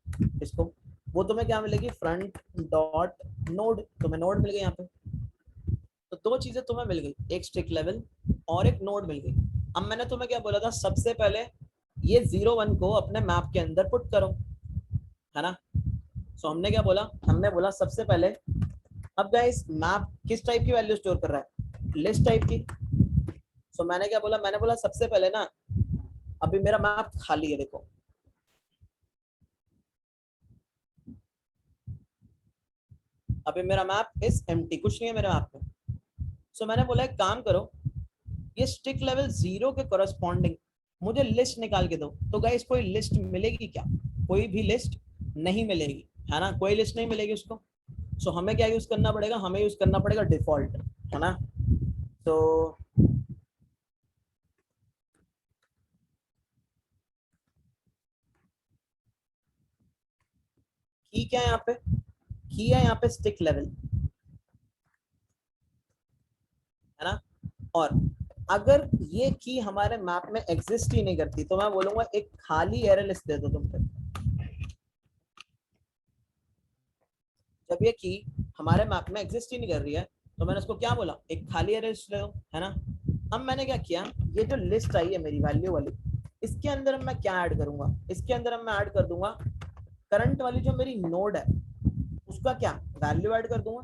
इसको, वो तुम्हें क्या मिलेगी, फ्रंट डॉट नोड, तुम्हें नोड मिल गई यहाँ पे। तो दो चीजें तुम्हें मिल गई, एक स्टिक लेवल और एक नोड मिल गई। अब मैंने तुम्हें क्या बोला था, सबसे पहले ये 0 1 को अपने मैप के अंदर पुट करो, है ना। सो हमने क्या बोला, हमने बोला सबसे पहले, अब गाइस मैप किस टाइप की वैल्यू स्टोर कर रहा है, लिस्ट टाइप की। सो मैंने क्या बोला, मैंने बोला सबसे पहले ना, अभी मेरा मैप खाली है, देखो अभी मेरा मैप इज एम्प्टी, कुछ नहीं है मेरे मैप में। सो मैंने बोला एक काम करो, ये स्टिक लेवल 0 के कोरस्पॉन्डिंग मुझे लिस्ट निकाल के दो। तो गाइस कोई लिस्ट मिलेगी क्या, कोई भी लिस्ट नहीं मिलेगी, है ना, कोई लिस्ट नहीं मिलेगी उसको। सो हमें क्या यूज करना पड़ेगा, हमें यूज करना पड़ेगा डिफॉल्ट, है ना। तो की क्या है यहाँ पे, की है यहाँ पे स्टिक लेवल, है ना। और अगर ये की हमारे मैप में एग्जिस्ट ही नहीं करती तो मैं बोलूंगा एक खाली एरे लिस्ट दे दो तुम पे। जब ये की हमारे मैप में एग्जिस्ट ही नहीं कर रही है तो मैंने उसको क्या बोला, एक खाली एरे लिस्ट दे दो, है ना। अब मैंने क्या किया, ये जो लिस्ट आई है मेरी वैल्यू वाली, इसके अंदर मैं क्या ऐड करूंगा, इसके अंदर मैं ऐड कर दूंगा करंट वाली जो मेरी नोड है उसका क्या वैल्यू ऐड कर दूंगा,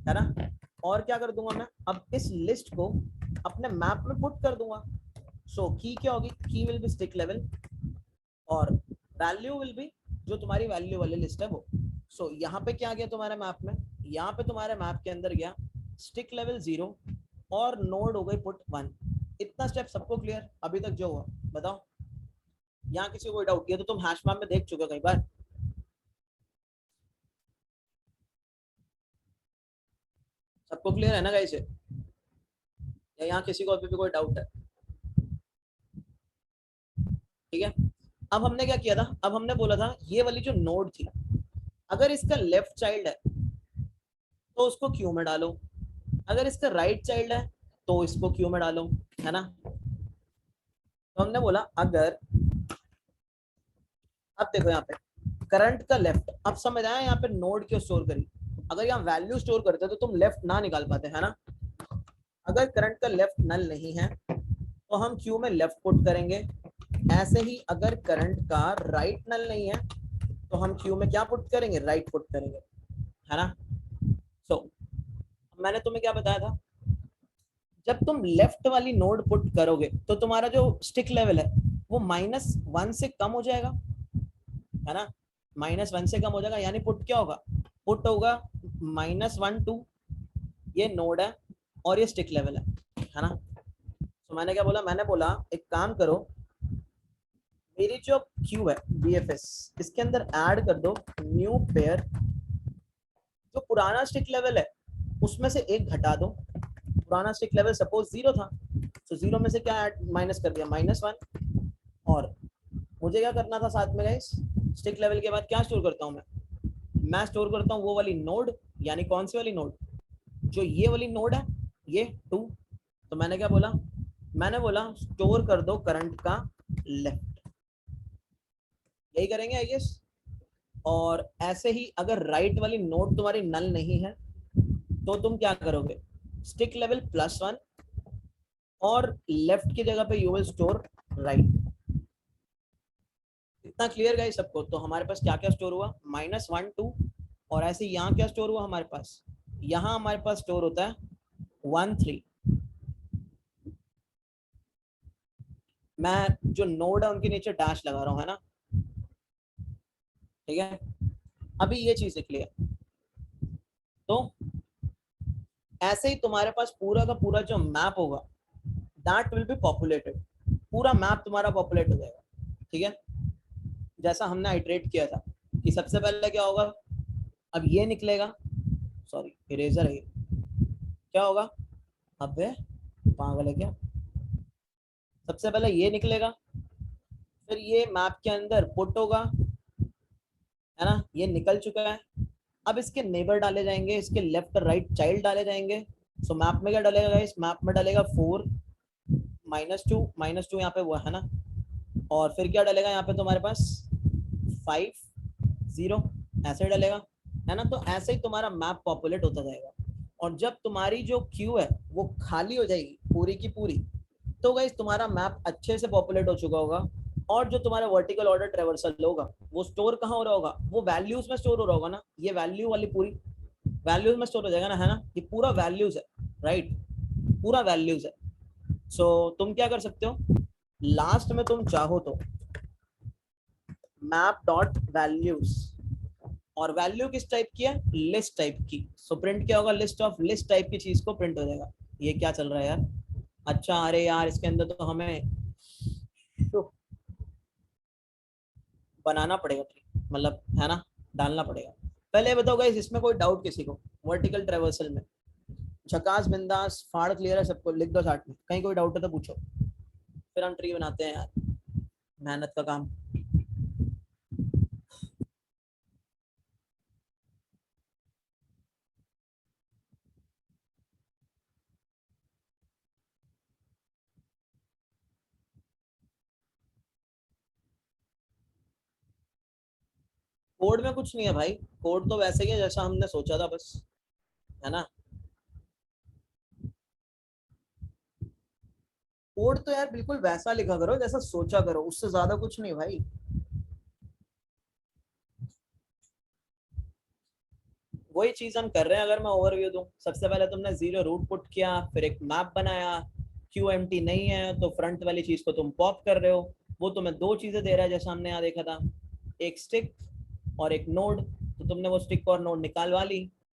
है ना। और क्या कर दूंगा मैं, अब इस लिस्ट को अपने मैप में पुट कर दूंगा। सो की क्या होगी, की विल बी स्टिक लेवल और वैल्यू विल बी जो तुम्हारी वैल्यू वाली लिस्ट है वो। सो यहाँ पे क्या गया तुम्हारे मैप में, यहाँ पे तुम्हारे मैप के अंदर गया स्टिक लेवल 0 और नोड हो गई पुट 1। इतना स्टेप सबको क्लियर अभी तक जो हुआ, बताओ यहाँ किसी को कोई डाउट, ये तो तुम हैश मैप में देख चुके हो कई बार। सबको क्लियर है ना गाइस, या यहाँ किसी को अभी भी कोई डाउट है, ठीक है। अब हमने क्या किया था, अब हमने बोला था ये वाली जो नोड थी अगर इसका लेफ्ट चाइल्ड है तो उसको क्यू में डालो, अगर इसका राइट चाइल्ड है तो इसको क्यू में डालो, है ना। तो हमने बोला अगर, अब देखो यहाँ पे करंट का लेफ्ट, अब समझ आया यहाँ पे नोड क्यों स्टोर करी, अगर यहाँ वैल्यू स्टोर करते तो तुम लेफ्ट ना निकाल पाते, है ना। अगर करंट का लेफ्ट नल नहीं है तो हम क्यू में लेफ्ट पुट करेंगे, ऐसे ही अगर करंट का राइट नल नहीं है तो हम क्यू में क्या पुट करेंगे, राइट पुट करेंगे, है ना। सो मैंने तुम्हें क्या बताया था, जब तुम लेफ्ट वाली नोड पुट करोगे तो तुम्हारा जो स्टिक लेवल है वो -1 से कम हो जाएगा, है ना, -1 से कम हो जाएगा, यानी पुट क्या होगा, पुट होगा -1 2, ये नोड है और ये स्टिक लेवल है ना। तो तो मैंने क्या बोला, मैंने बोला एक काम करो, मेरी जो क्यू है BFS, इसके अंदर ऐड कर दो न्यू पेयर, जो पुराना स्टिक लेवल है उसमें से एक घटा दो। पुराना स्टिक लेवल सपोज 0 था, तो 0 में से क्या माइनस कर दिया, -1। और मुझे क्या करना था साथ में गाइस, स्टिक लेवल के बाद क्या स्टोर करता हूँ मैं स्टोर करता हूँ वो वाली नोड, यानी कौन सी वाली नोड, जो ये वाली नोड है, ये 2। तो मैंने क्या बोला, मैंने बोला स्टोर कर दो करंट का लेफ्ट, यही करेंगे आई गेस। और ऐसे ही अगर राइट वाली नोड तुम्हारी नल नहीं है तो तुम क्या करोगे, स्टिक लेवल +1 और लेफ्ट की जगह पे यू विल स्टोर राइट। इतना क्लियर गाइस सबको? तो हमारे पास क्या क्या स्टोर हुआ, -1 2, और ऐसे यहाँ क्या स्टोर हुआ हमारे पास, यहाँ हमारे पास स्टोर होता है 1 3। मैं जो नोड है उनके नीचे डैश लगा रहा हूँ, है ना, ठीक है। अभी ये चीज क्लियर। तो ऐसे ही तुम्हारे पास पूरा का पूरा जो मैप होगा दैट विल बी पॉपुलेटेड, पूरा मैप तुम्हारा पॉपुलेट हो जाएगा, ठीक है। जैसा हमने आइटरेट किया था कि सबसे पहले क्या होगा, अब ये निकलेगा, सॉरी इरेजर है, क्या होगा, अबे पागल है क्या, सबसे पहले ये निकलेगा, फिर ये मैप के अंदर पुट होगा, है ना, ये निकल चुका है। अब इसके नेबर डाले जाएंगे, इसके लेफ्ट राइट चाइल्ड डाले जाएंगे। सो मैप में क्या डलेगा, इस मैप में डलेगा 4 -2 यहाँ पे हुआ है ना, और फिर क्या डलेगा यहाँ पे तुम्हारे पास 5 0, ऐसे डलेगा, है ना। तो ऐसे ही तुम्हारा मैप पॉपुलेट होता जाएगा। और जब तुम्हारी जो क्यू है वो खाली हो जाएगी पूरी की पूरी, तो गाइस तुम्हारा मैप अच्छे से पॉपुलेट हो चुका होगा। और जो तुम्हारा वर्टिकल ऑर्डर ट्रेवर्सल होगा वो स्टोर कहाँ हो रहा होगा, वो वैल्यूज में स्टोर हो रहा होगा ना, ये वैल्यू वाली पूरी वैल्यूज में स्टोर हो जाएगा ना, है ना, ये पूरा वैल्यूज है, राइट, पूरा वैल्यूज है। सो तुम क्या कर सकते हो, लास्ट में तुम चाहो तो मैप डॉट वैल्यूज, और वैल्यू किस टाइप की है, लिस्ट टाइप की। सो प्रिंट क्या होगा, लिस्ट ऑफ लिस्ट टाइप की चीज को प्रिंट हो जाएगा। ये क्या चल रहा है यार, अच्छा अरे यार इसके अंदर तो हमें बनाना पड़ेगा, मतलब है ना, डालना पड़ेगा। पहले बताओ गाइस, इसमें कोई डाउट किसी को, वर्टिकल ट्रेवर्सल में झकास बिंदास फाड़ क्लियर है सबको, लिख दो चार्ट में, कहीं कोई डाउट है तो पूछो, फिर हम ट्री बनाते हैं यार, मेहनत का काम। कोड में कुछ नहीं है भाई, कोड तो वैसे ही है जैसा हमने सोचा था बस, है ना। कोड तो यार बिल्कुल वैसा लिखा करो जैसा सोचा करो, उससे ज्यादा कुछ नहीं भाई। वही चीज हम कर रहे हैं। अगर मैं ओवरव्यू दूं, सबसे पहले तुमने 0 रूट पुट किया, फिर एक मैप बनाया, क्यू एम्प्टी नहीं है तो फ्रंट वाली चीज को तुम पॉप कर रहे हो, वो तुम्हें दो चीजें दे रहा है जैसा हमने यहाँ देखा था, एक स्टिक और एक नोड। तो तुमने वो स्टिक और नोड निकालवा ली।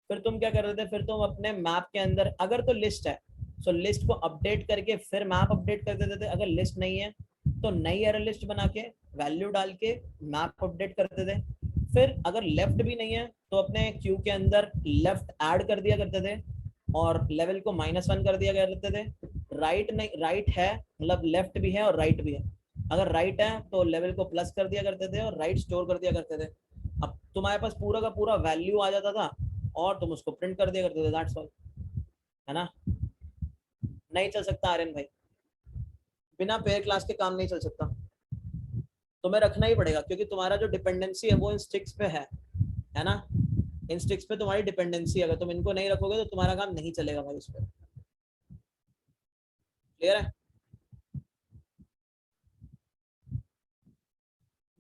फिर तुम क्या कर रहे थे, फिर तुम अपने मैप के अंदर अगर तो लिस्ट है तो लिस्ट को अपडेट करके फिर मैप अपडेट कर देते थे, अगर लिस्ट नहीं है तो नई एरर लिस्ट बना के वैल्यू डाल के मैप अपडेट करते थे। फिर अगर लेफ्ट भी नहीं है तो अपने क्यू के अंदर लेफ्ट ऐड कर दिया करते थे और लेवल को -1 कर दिया करते थे। राइट नहीं, राइट है मतलब लेफ्ट भी है और राइट भी है, अगर राइट है तो लेवल को प्लस कर दिया करते थे और राइट स्टोर कर दिया करते थे। अब तुम्हारे पास पूरा का पूरा वैल्यू आ जाता था और तुम उसको प्रिंट कर दिया करते थे, दैट्स ऑल, है ना। नहीं चल सकता आर्यन भाई, बिना पेयर क्लास के काम नहीं चल सकता, तुम्हें रखना ही पड़ेगा क्योंकि तुम्हारा जो डिपेंडेंसी है वो इन स्टिक्स पे है ना, इन स्टिक्स पे तुम्हारी डिपेंडेंसी, अगर तुम इनको नहीं रखोगे तो तुम्हारा काम नहीं चलेगा भाई इस पर, क्लियर है।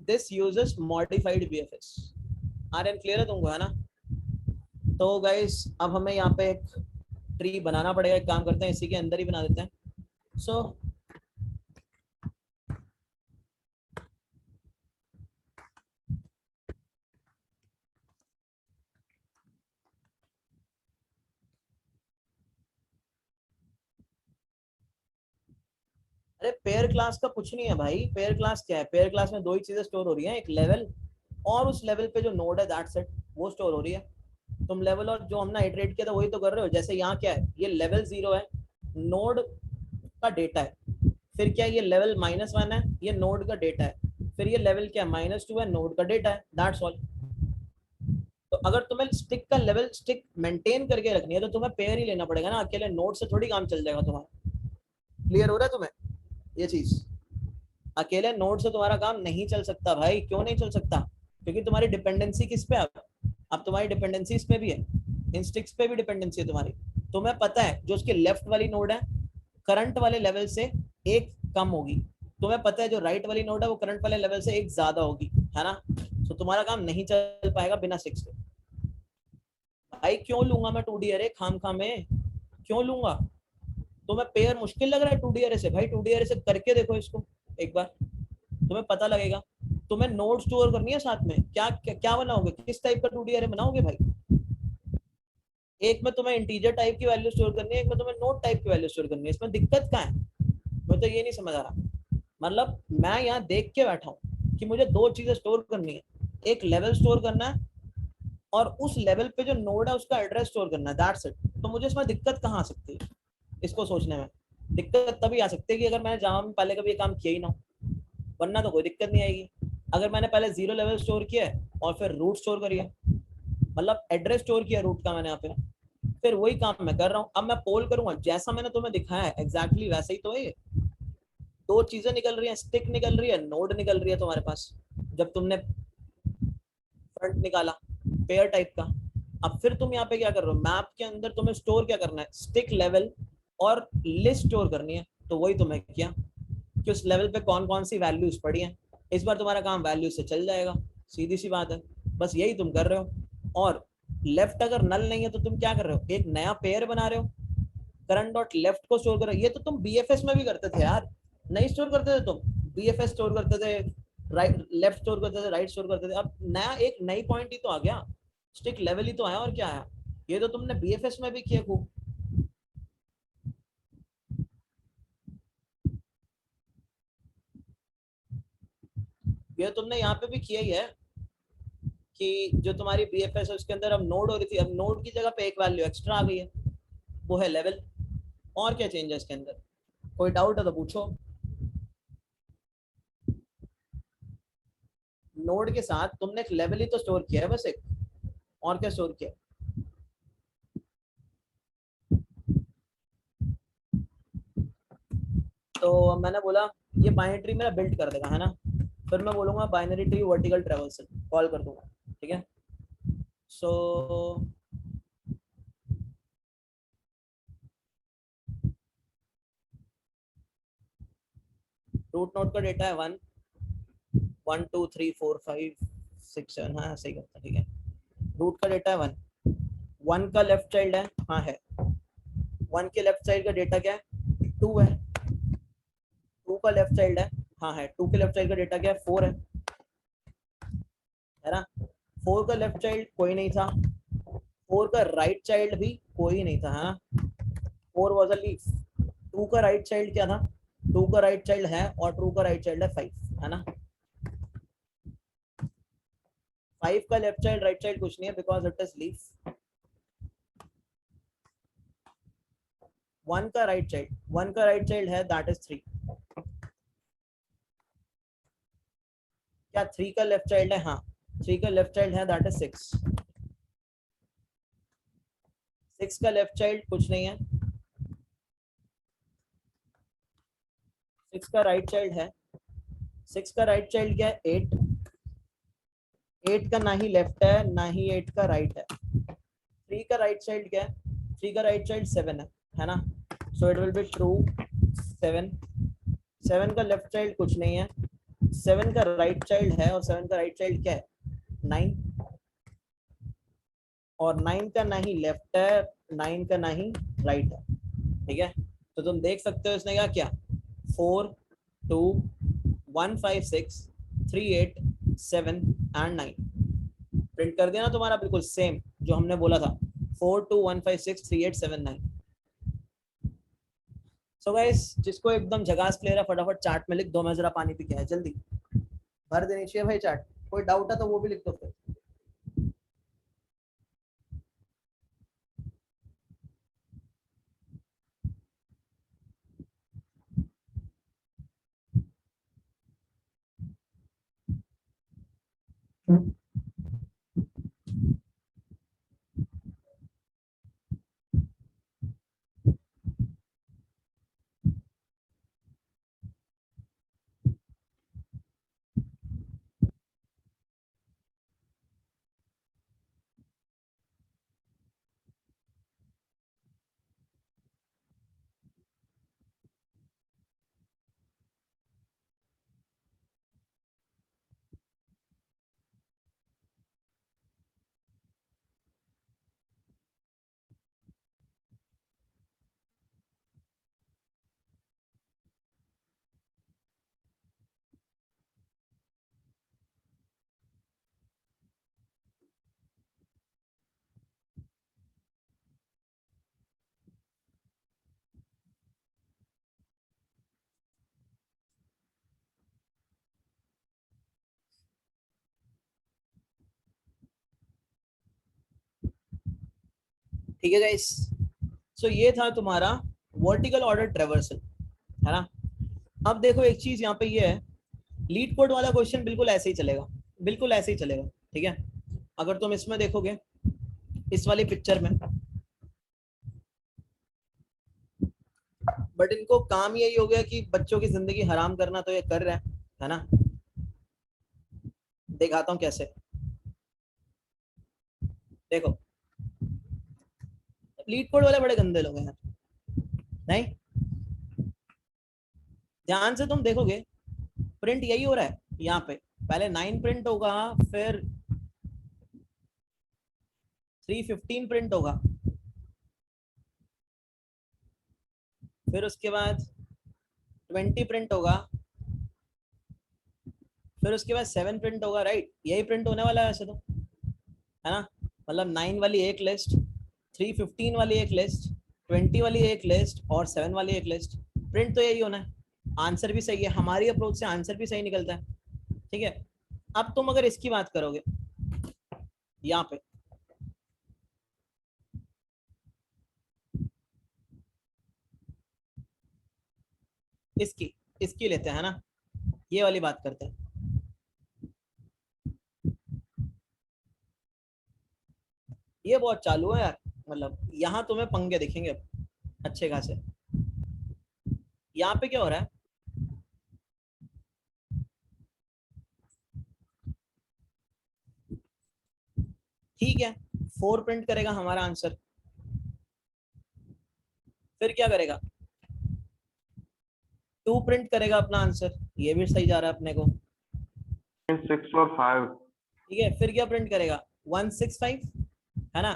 This uses modified BFS, Aryan clear है तुमको, है ना। तो गाइस अब हमें यहाँ पे एक ट्री बनाना पड़ेगा, एक काम करते हैं इसी के अंदर ही बना देते हैं। सो अरे पेयर क्लास का कुछ नहीं है भाई, पेयर क्लास क्या है, पेयर क्लास में दो ही चीजें स्टोर हो रही हैं, एक लेवल और उस लेवल पे जो नोड है दैट्स इट, वो स्टोर हो रही है। तुम लेवल और जो हमने इटरेट किया था वही तो कर रहे हो। जैसे यहाँ क्या है, ये लेवल 0 है, नोड का डेटा है, फिर क्या ये लेवल -1 है, ये नोड का डेटा है, फिर ये लेवल क्या है -2 है, नोड का डेटा है, दैट्स ऑल। तो अगर तुम्हें स्टिक का लेवल स्टिक मेंटेन करके रखनी है तो तुम्हें पेयर ही लेना पड़ेगा ना, अकेले नोड से थोड़ी काम चल जाएगा तुम्हारा। क्लियर हो रहा है तुम्हें ये चीज? अकेले नोड से तुम्हारा काम नहीं चल सकता भाई। क्यों नहीं चल सकता? क्योंकि तुम्हारी डिपेंडेंसी किस पे, अब तुम्हारी डिपेंडेंसी इस पे भी है, इन स्टिक्स पे भी डिपेंडेंसी है तुम्हारी। तुम्हें पता है जो उसके लेफ्ट वाली नोड है करंट वाले लेवल से एक कम होगी, तुम्हें पता है जो राइट वाली नोड है वो करंट वाले लेवल से एक ज्यादा होगी, है ना? तो तुम्हारा काम नहीं चल पाएगा बिना स्टिक्स के। भाई क्यों लूंगा मैं 2D अरे खाम खा में, क्यों लूंगा? तुम्हें पेयर मुश्किल लग रहा है 2D अरे से? भाई 2D अरे से करके देखो इसको एक बार, तुम्हें पता लगेगा। तुम्हें नोड स्टोर करनी है साथ में, क्या क्या, क्या बनाओगे, किस टाइप का 2D अरे बनाओगे भाई? एक में तुम्हें इंटीजर टाइप की वैल्यू स्टोर करनी है, एक में तुम्हें नोड टाइप की वैल्यू स्टोर करनी है, इसमें दिक्कत क्या है? मैं तो ये नहीं समझ आ रहा। मतलब मैं यहाँ देख के बैठा हूँ कि मुझे दो चीजें स्टोर करनी है, एक लेवल स्टोर करना है और उस लेवल पे जो नोड है उसका एड्रेस स्टोर करना है, दैट्स इट। तो मुझे इसमें दिक्कत कहाँ आ सकती है? इसको सोचने में दिक्कत तभी आ सकती है कि अगर मैंने जावा में पहले कभी ये काम किया ही ना हो, वरना तो कोई दिक्कत नहीं आएगी। अगर मैंने पहले 0 लेवल स्टोर किया है और फिर रूट स्टोर करिए, मतलब एड्रेस स्टोर किया रूट का मैंने यहाँ पे, फिर वही काम मैं कर रहा हूँ। अब मैं पोल करूंगा जैसा मैंने तुम्हें दिखाया है एग्जैक्टली वैसे ही तो है। दो चीजें निकल रही है, स्टिक निकल रही है, नोड निकल रही है तुम्हारे पास जब तुमने फ्रंट निकाला पेयर टाइप का। अब फिर तुम यहाँ पे क्या कर रहे हो, मैप के अंदर तुम्हें स्टोर क्या करना है, स्टिक लेवल और लिस्ट स्टोर करनी है। तो वही तुम्हें किया कि उस लेवल पे कौन कौन सी वैल्यूज पड़ी हैं, इस बार तुम्हारा काम वैल्यू से चल जाएगा, सीधी सी बात है। बस यही तुम कर रहे हो। और लेफ्ट अगर नल नहीं है तो तुम क्या कर रहे हो, एक नया पेयर बना रहे हो, करंट डॉट लेफ्ट को स्टोर करो। ये तो तुम बीएफएस में भी करते थे यार, नहीं स्टोर करते थे तुम? बीएफएस स्टोर करते थे, राइट लेफ्ट स्टोर करते थे, राइट स्टोर करते थे। अब नया एक नई पॉइंट ही तो आ गया, स्टिक लेवल ही तो आया, और क्या आया? ये तो तुमने बीएफएस में भी किया खूब। ये तुमने यहाँ पे भी किया ही है कि जो तुम्हारी बीएफएस है उसके अंदर अब नोड हो रही थी, अब नोड की जगह पे एक वैल्यू एक्स्ट्रा आ गई है, वो है लेवल। और क्या चेंज है इसके अंदर? कोई डाउट है तो पूछो। नोड के साथ तुमने एक लेवल ही तो स्टोर किया है बस एक, और क्या स्टोर किया? तो मैंने बोला ये बाइनरी ट्री मेरा बिल्ड कर देगा, है ना? फिर मैं बोलूंगा binary tree vertical traversal call कर दूंगा, ठीक है? सो रूट नोड का डेटा है 1 1 2 3 4 5 6 7, हाँ सही करता, ठीक है। रूट का डेटा है 1, 1 का लेफ्ट चाइल्ड है, हाँ है। 1 के लेफ्ट साइड का डेटा क्या है, 2 है। 2 का लेफ्ट चाइल्ड है, हाँ है। 2 के लेफ्ट साइड का डेटा क्या है, 4 है ना? 4 का लेफ्ट चाइल्ड कोई नहीं था, 4 का राइट चाइल्ड भी कोई नहीं था, हाँ 4 वाज अ लीफ। 2 का राइट चाइल्ड क्या था, 2 का राइट चाइल्ड है, और 2 का राइट चाइल्ड है 5, है ना? 5 का लेफ्ट चाइल्ड राइट चाइल्ड कुछ नहीं है बिकॉज इट इज लीफ। 1 का राइट चाइल्ड है दैट इज 3। क्या 3 का लेफ्ट चाइल्ड है? हाँ 3 का लेफ्ट चाइल्ड है दैट इज 6। 6 का लेफ्ट चाइल्ड कुछ नहीं है, 6 का राइट चाइल्ड है। 6 का राइट चाइल्ड क्या है, 8। 8 का ना ही लेफ्ट है ना ही 8 का राइट है। 3 का राइट चाइल्ड क्या है, 3 का राइट चाइल्ड 7 है ना? So it will be true 7। 7 का लेफ्ट चाइल्ड कुछ नहीं है, 7 का राइट चाइल्ड है, और 7 का राइट चाइल्ड क्या है, 9। और 9 का ना ही लेफ्ट है, 9 का ना ही राइट है, ठीक है? तो तुम देख सकते हो इसने क्या किया, 4 2 1 5 6 3 8 7 एंड 9 प्रिंट कर दिया ना तुम्हारा, बिल्कुल सेम जो हमने बोला था, 4 2 1 5 6 3 8 7 9। सो गाइस जिसको एकदम झकास क्लियर है फटाफट चार्ट में लिख दो, मैं जरा पानी पी के आया, जल्दी भर देनी चाहिए भाई चार्ट। कोई डाउट है तो वो भी लिख दो फिर। ठीक है गाइस, सो ये था तुम्हारा वर्टिकल ऑर्डर ट्रेवर्सल, है ना। अब देखो एक चीज यहाँ पे ये है, लीड कोड वाला क्वेश्चन बिल्कुल ऐसे ही चलेगा, बिल्कुल ऐसे ही चलेगा, ठीक है। अगर तुम इसमें देखोगे इस वाली पिक्चर में, बट इनको काम यही हो गया कि बच्चों की जिंदगी हराम करना, तो ये कर रहे हैं, है ना। दिखाता हूँ कैसे, देखो लीड कोड वाले बड़े गंदे लोग हैं यार, नहीं। ध्यान से तुम देखोगे प्रिंट यही हो रहा है यहाँ पे, पहले 9 प्रिंट होगा, फिर 315 प्रिंट होगा, फिर उसके बाद 20 प्रिंट होगा, फिर उसके बाद 7 प्रिंट होगा, राइट। यही प्रिंट होने वाला है वैसे तो, है ना। मतलब 9 वाली एक लिस्ट, 315 वाली एक लिस्ट, 20 वाली एक लिस्ट और 7 वाली एक लिस्ट, प्रिंट तो यही होना है। आंसर भी सही है, हमारी अप्रोच से आंसर भी सही निकलता है, ठीक है। अब तुम अगर इसकी बात करोगे यहाँ पे, इसकी इसकी लेते हैं, है ना, ये वाली बात करते हैं। ये बहुत चालू है यार, मतलब यहाँ तुम्हें पंगे दिखेंगे अच्छे खासे। यहाँ पे क्या हो रहा है, ठीक है 4 प्रिंट करेगा हमारा आंसर, फिर क्या करेगा 2 प्रिंट करेगा अपना आंसर, ये भी सही जा रहा है अपने को, 6 और 5। ठीक है। फिर क्या प्रिंट करेगा 165, है ना,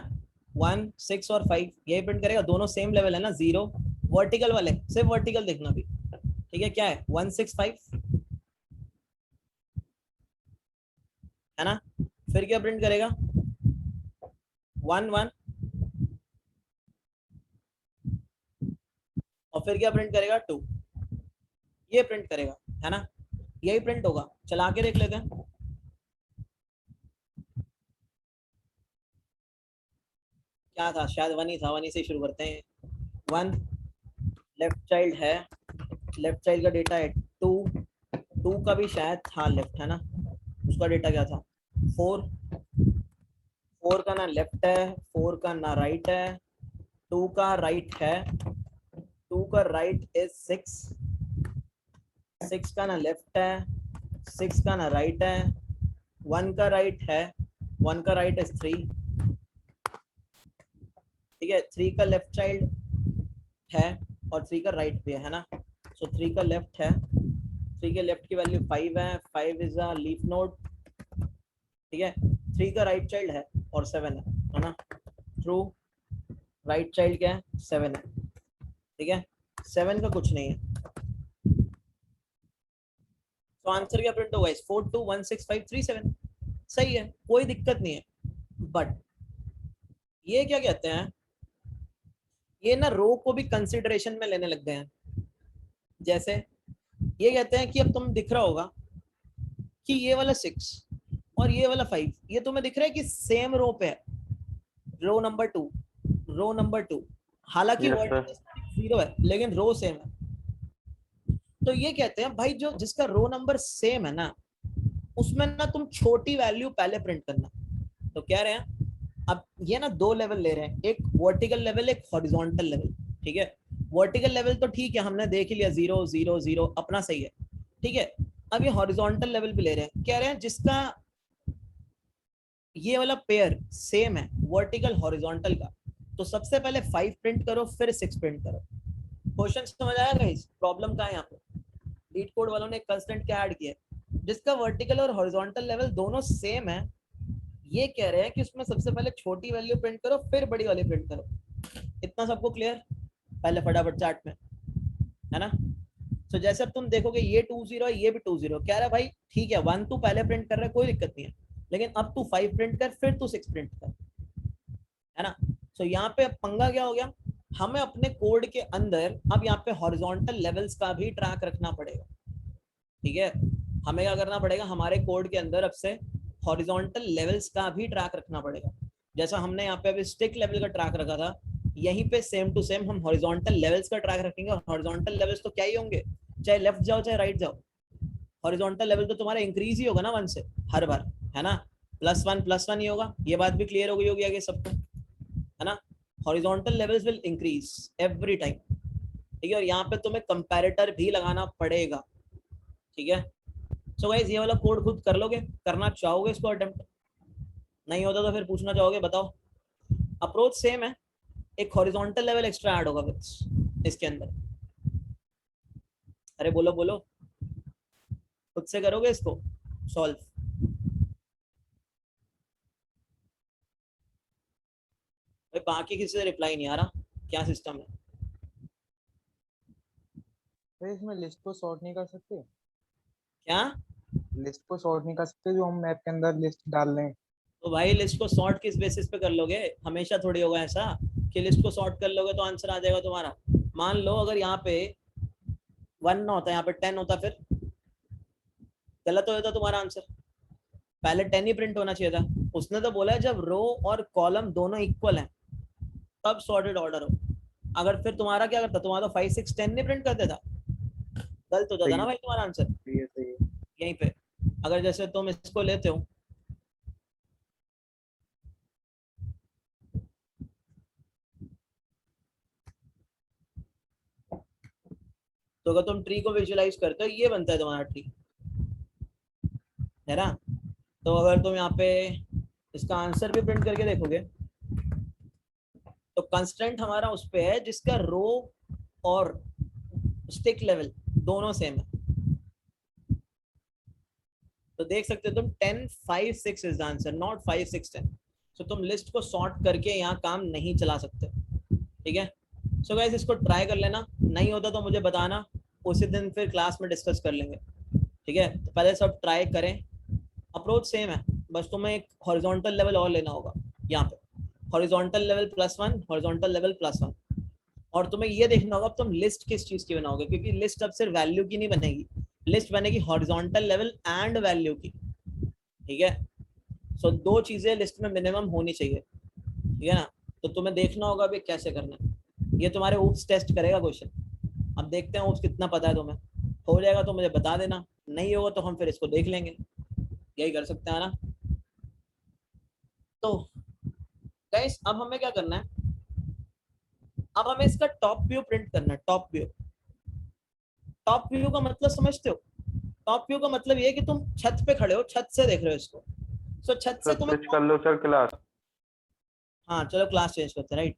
1 6 और 5 यही प्रिंट करेगा, दोनों सेम लेवल है ना, 0 वर्टिकल वाले, सिर्फ वर्टिकल देखना भी, ठीक है। क्या है 165, है ना। फिर क्या प्रिंट करेगा 1 1, और फिर क्या प्रिंट करेगा 2, ये प्रिंट करेगा, है ना, यही प्रिंट होगा। चला के देख लेते हैं, क्या था, शायद 1 ही था, 1 ही से शुरू करते हैं। 1 लेफ्ट चाइल्ड है, लेफ्ट चाइल्ड का डेटा है 2, 2 का भी शायद था लेफ्ट, है ना, उसका डेटा क्या था 4, 4 का ना लेफ्ट है, 4 का ना राइट है, 2 का राइट है, 2 का राइट इज 6, 6 का ना लेफ्ट है, 6 का ना राइट है, 1 का राइट है, 1 का राइट इज 3, ठीक है। 3 का लेफ्ट चाइल्ड है और 3 का राइट भी है ना। सो 3 का लेफ्ट है, 3 के लेफ्ट की वैल्यू 5 है, 5 इज अ लीफ नोड, ठीक है। 3 का राइट चाइल्ड है और 7 है ना। ट्रू, राइट चाइल्ड क्या है 7 है, ठीक है। 7 का कुछ नहीं है, तो आंसर क्या प्रिंट होगा इस 421653 सही है, कोई दिक्कत नहीं है। बट ये क्या कहते हैं, ये ना रो को भी कंसिडरेशन में लेने लग गए हैं, जैसे ये कहते हैं कि अब तुम दिख रहा होगा कि ये वाला 6 और ये वाला 5 ये तुम्हें दिख रहा है कि सेम रो पे है, रो नंबर 2, रो नंबर 2, हालांकि Yes, sir. वर्टिकल 0 है लेकिन रो सेम है। तो ये कहते हैं भाई जो जिसका रो नंबर सेम है ना उसमें ना तुम छोटी वैल्यू पहले प्रिंट करना। तो कह रहे हैं अब ये ना दो लेवल ले रहे हैं, एक वर्टिकल लेवल एक हॉरिजॉन्टल लेवल। ठीक है, वर्टिकल लेवल तो ठीक है हमने देख लिया 0 0 0 अपना सही है। ठीक है, अब ये हॉरिजॉन्टल लेवल भी ले रहे हैं, कह रहे हैं जिसका ये वाला पेयर सेम है वर्टिकल हॉरिजॉन्टल का, तो सबसे पहले 5 प्रिंट करो फिर 6 प्रिंट करो। क्वेश्चन समझ आया गाइस? प्रॉब्लम कहाँ है यहाँ पे? लीड कोड वालों ने कंस्टेंट क्या ऐड किया है? जिसका वर्टिकल और हॉरिजॉन्टल लेवल दोनों सेम है, ये कह रहे हैं कि उसमें सबसे पहले छोटी वैल्यू प्रिंट करो फिर बड़ी वाली प्रिंट करो। इतना सबको क्लियर? पहले फटाफट चार्ट में, है ना? तो जैसे अब तुम देखोगे ये 20 है ये भी 20, कह रहा है भाई ठीक है 1 तू पहले प्रिंट कर रहा है कोई दिक्कत नहीं है, लेकिन अब तू 5 प्रिंट कर फिर तू 6 प्रिंट कर, है ना? तो यहाँ पे पंगा क्या हो गया, हमें अपने कोड के अंदर अब यहाँ पे हॉरिजॉन्टल लेवल्स का भी ट्रैक रखना पड़ेगा। ठीक है, हमें क्या करना पड़ेगा, हमारे कोड के अंदर अब से हॉरिजॉन्टल लेवल्स का भी ट्रैक रखना पड़ेगा। जैसा हमने यहाँ पे अभी स्टिक लेवल का ट्रैक रखा था, यहीं पे सेम टू सेम हम हॉरिजॉन्टल लेवल्स का ट्रैक रखेंगे। और हॉरिजॉन्टल लेवल्स तो क्या ही होंगे, चाहे लेफ्ट जाओ चाहे राइट जाओ, हॉरिजॉन्टल लेवल तो तुम्हारा इंक्रीज ही होगा ना 1 से हर बार, है ना? +1 ही होगा, ये बात भी क्लियर हो गई होगी आगे सबको, है ना? Horizontal levels will increase every time. ठीक है, और यहाँ पे तुम्हें कंपैरेटर भी लगाना पड़ेगा। ठीक है, सो गाइस ये वाला कोड खुद कर लोगे, करना चाहोगे इसको अटेम्प्ट? नहीं होता तो फिर पूछना चाहोगे, बताओ। अप्रोच सेम है, एक हॉरिजॉन्टल लेवल एक्स्ट्रा ऐड होगा विद इसके अंदर। अरे बोलो बोलो, खुद से करोगे इसको सॉल्व? भाई बाकी किसी से रिप्लाई नहीं आ रहा, क्या सिस्टम है? तो इसमें लिस्ट को सॉर्ट नहीं कर सकते? क्या? लिस्ट को सॉर्ट नहीं कर सकते जो हम मैप के अंदर लिस्ट डाल रहे हैं? तो भाई लिस्ट को सॉर्ट किस बेसिस पे कर लोगे? हमेशा थोड़ी होगा ऐसा कि लिस्ट को सॉर्ट कर लोगे तो आंसर आ जाएगा तुम्हारा। मान लो अगर यहाँ पे 1 ना होता, यहाँ पे 10 होता, फिर गलत हो जाता तुम्हारा आंसर। पहले 10 ही प्रिंट होना चाहिए था। उसने तो बोला है जब रो और कॉलम दोनों इक्वल हैं तब सॉर्टेड ऑर्डर हो। अगर फिर तुम्हारा क्या करता, तुम्हारा तो 5 6 10 नहीं प्रिंट कर देता, गलत हो जाता ना भाई तुम्हारा आंसर। सही है। यहीं पे अगर जैसे तुम इसको लेते हो, तो अगर तुम ट्री को विजुअलाइज करते हो, ये बनता है तुम्हारा ट्री, है ना? तो अगर तुम यहाँ पे इसका आंसर भी प्रिंट करके देखोगे तो कंस्ट्रेंट हमारा उस पे है जिसका रो और स्टिक लेवल दोनों सेम है। तो देख सकते हो तुम 10 5 6 इज द आंसर, नॉट 5 6 10। सो तुम लिस्ट को सॉर्ट करके यहाँ काम नहीं चला सकते। ठीक है, सो गाइस इसको ट्राई कर लेना, नहीं होता तो मुझे बताना, उसी दिन फिर क्लास में डिस्कस कर लेंगे। ठीक है, तो पहले सब ट्राई करें। अप्रोच सेम है, बस तुम्हें एक हॉरिजॉन्टल लेवल और लेना होगा। यहाँ पे हॉरिजॉन्टल लेवल +1, हॉरिजॉन्टल लेवल +1। और तुम्हें ये देखना होगा तुम लिस्ट किस चीज की बनाओगे, क्योंकि लिस्ट अब सिर्फ वैल्यू की नहीं बनेगी, लिस्ट बनेगी हॉरिजॉन्टल लेवल एंड वैल्यू की। ठीक है, सो 2 चीजें लिस्ट में मिनिमम होनी चाहिए। ठीक है ना? तो तुम्हें देखना होगा अभी कैसे करना है। ये तुम्हारे ऊप्स टेस्ट करेगा क्वेश्चन, अब देखते हैं ऊप्स कितना पता है तुम्हें। हो जाएगा तो मुझे बता देना, नहीं होगा तो हम फिर इसको देख लेंगे, यही कर सकते हैं ना? तो गाइस अब हमें क्या करना है, अब हमें इसका टॉप व्यू प्रिंट करना है। टॉप व्यू, टॉप व्यू का मतलब समझते हो? टॉप व्यू का मतलब ये है कि तुम छत पे खड़े हो, छत से देख रहे हो इसको। सो छत से सर तुम्हें, स्विच कर लो सर क्लास। हाँ चलो क्लास चेंज करते हैं, राइट?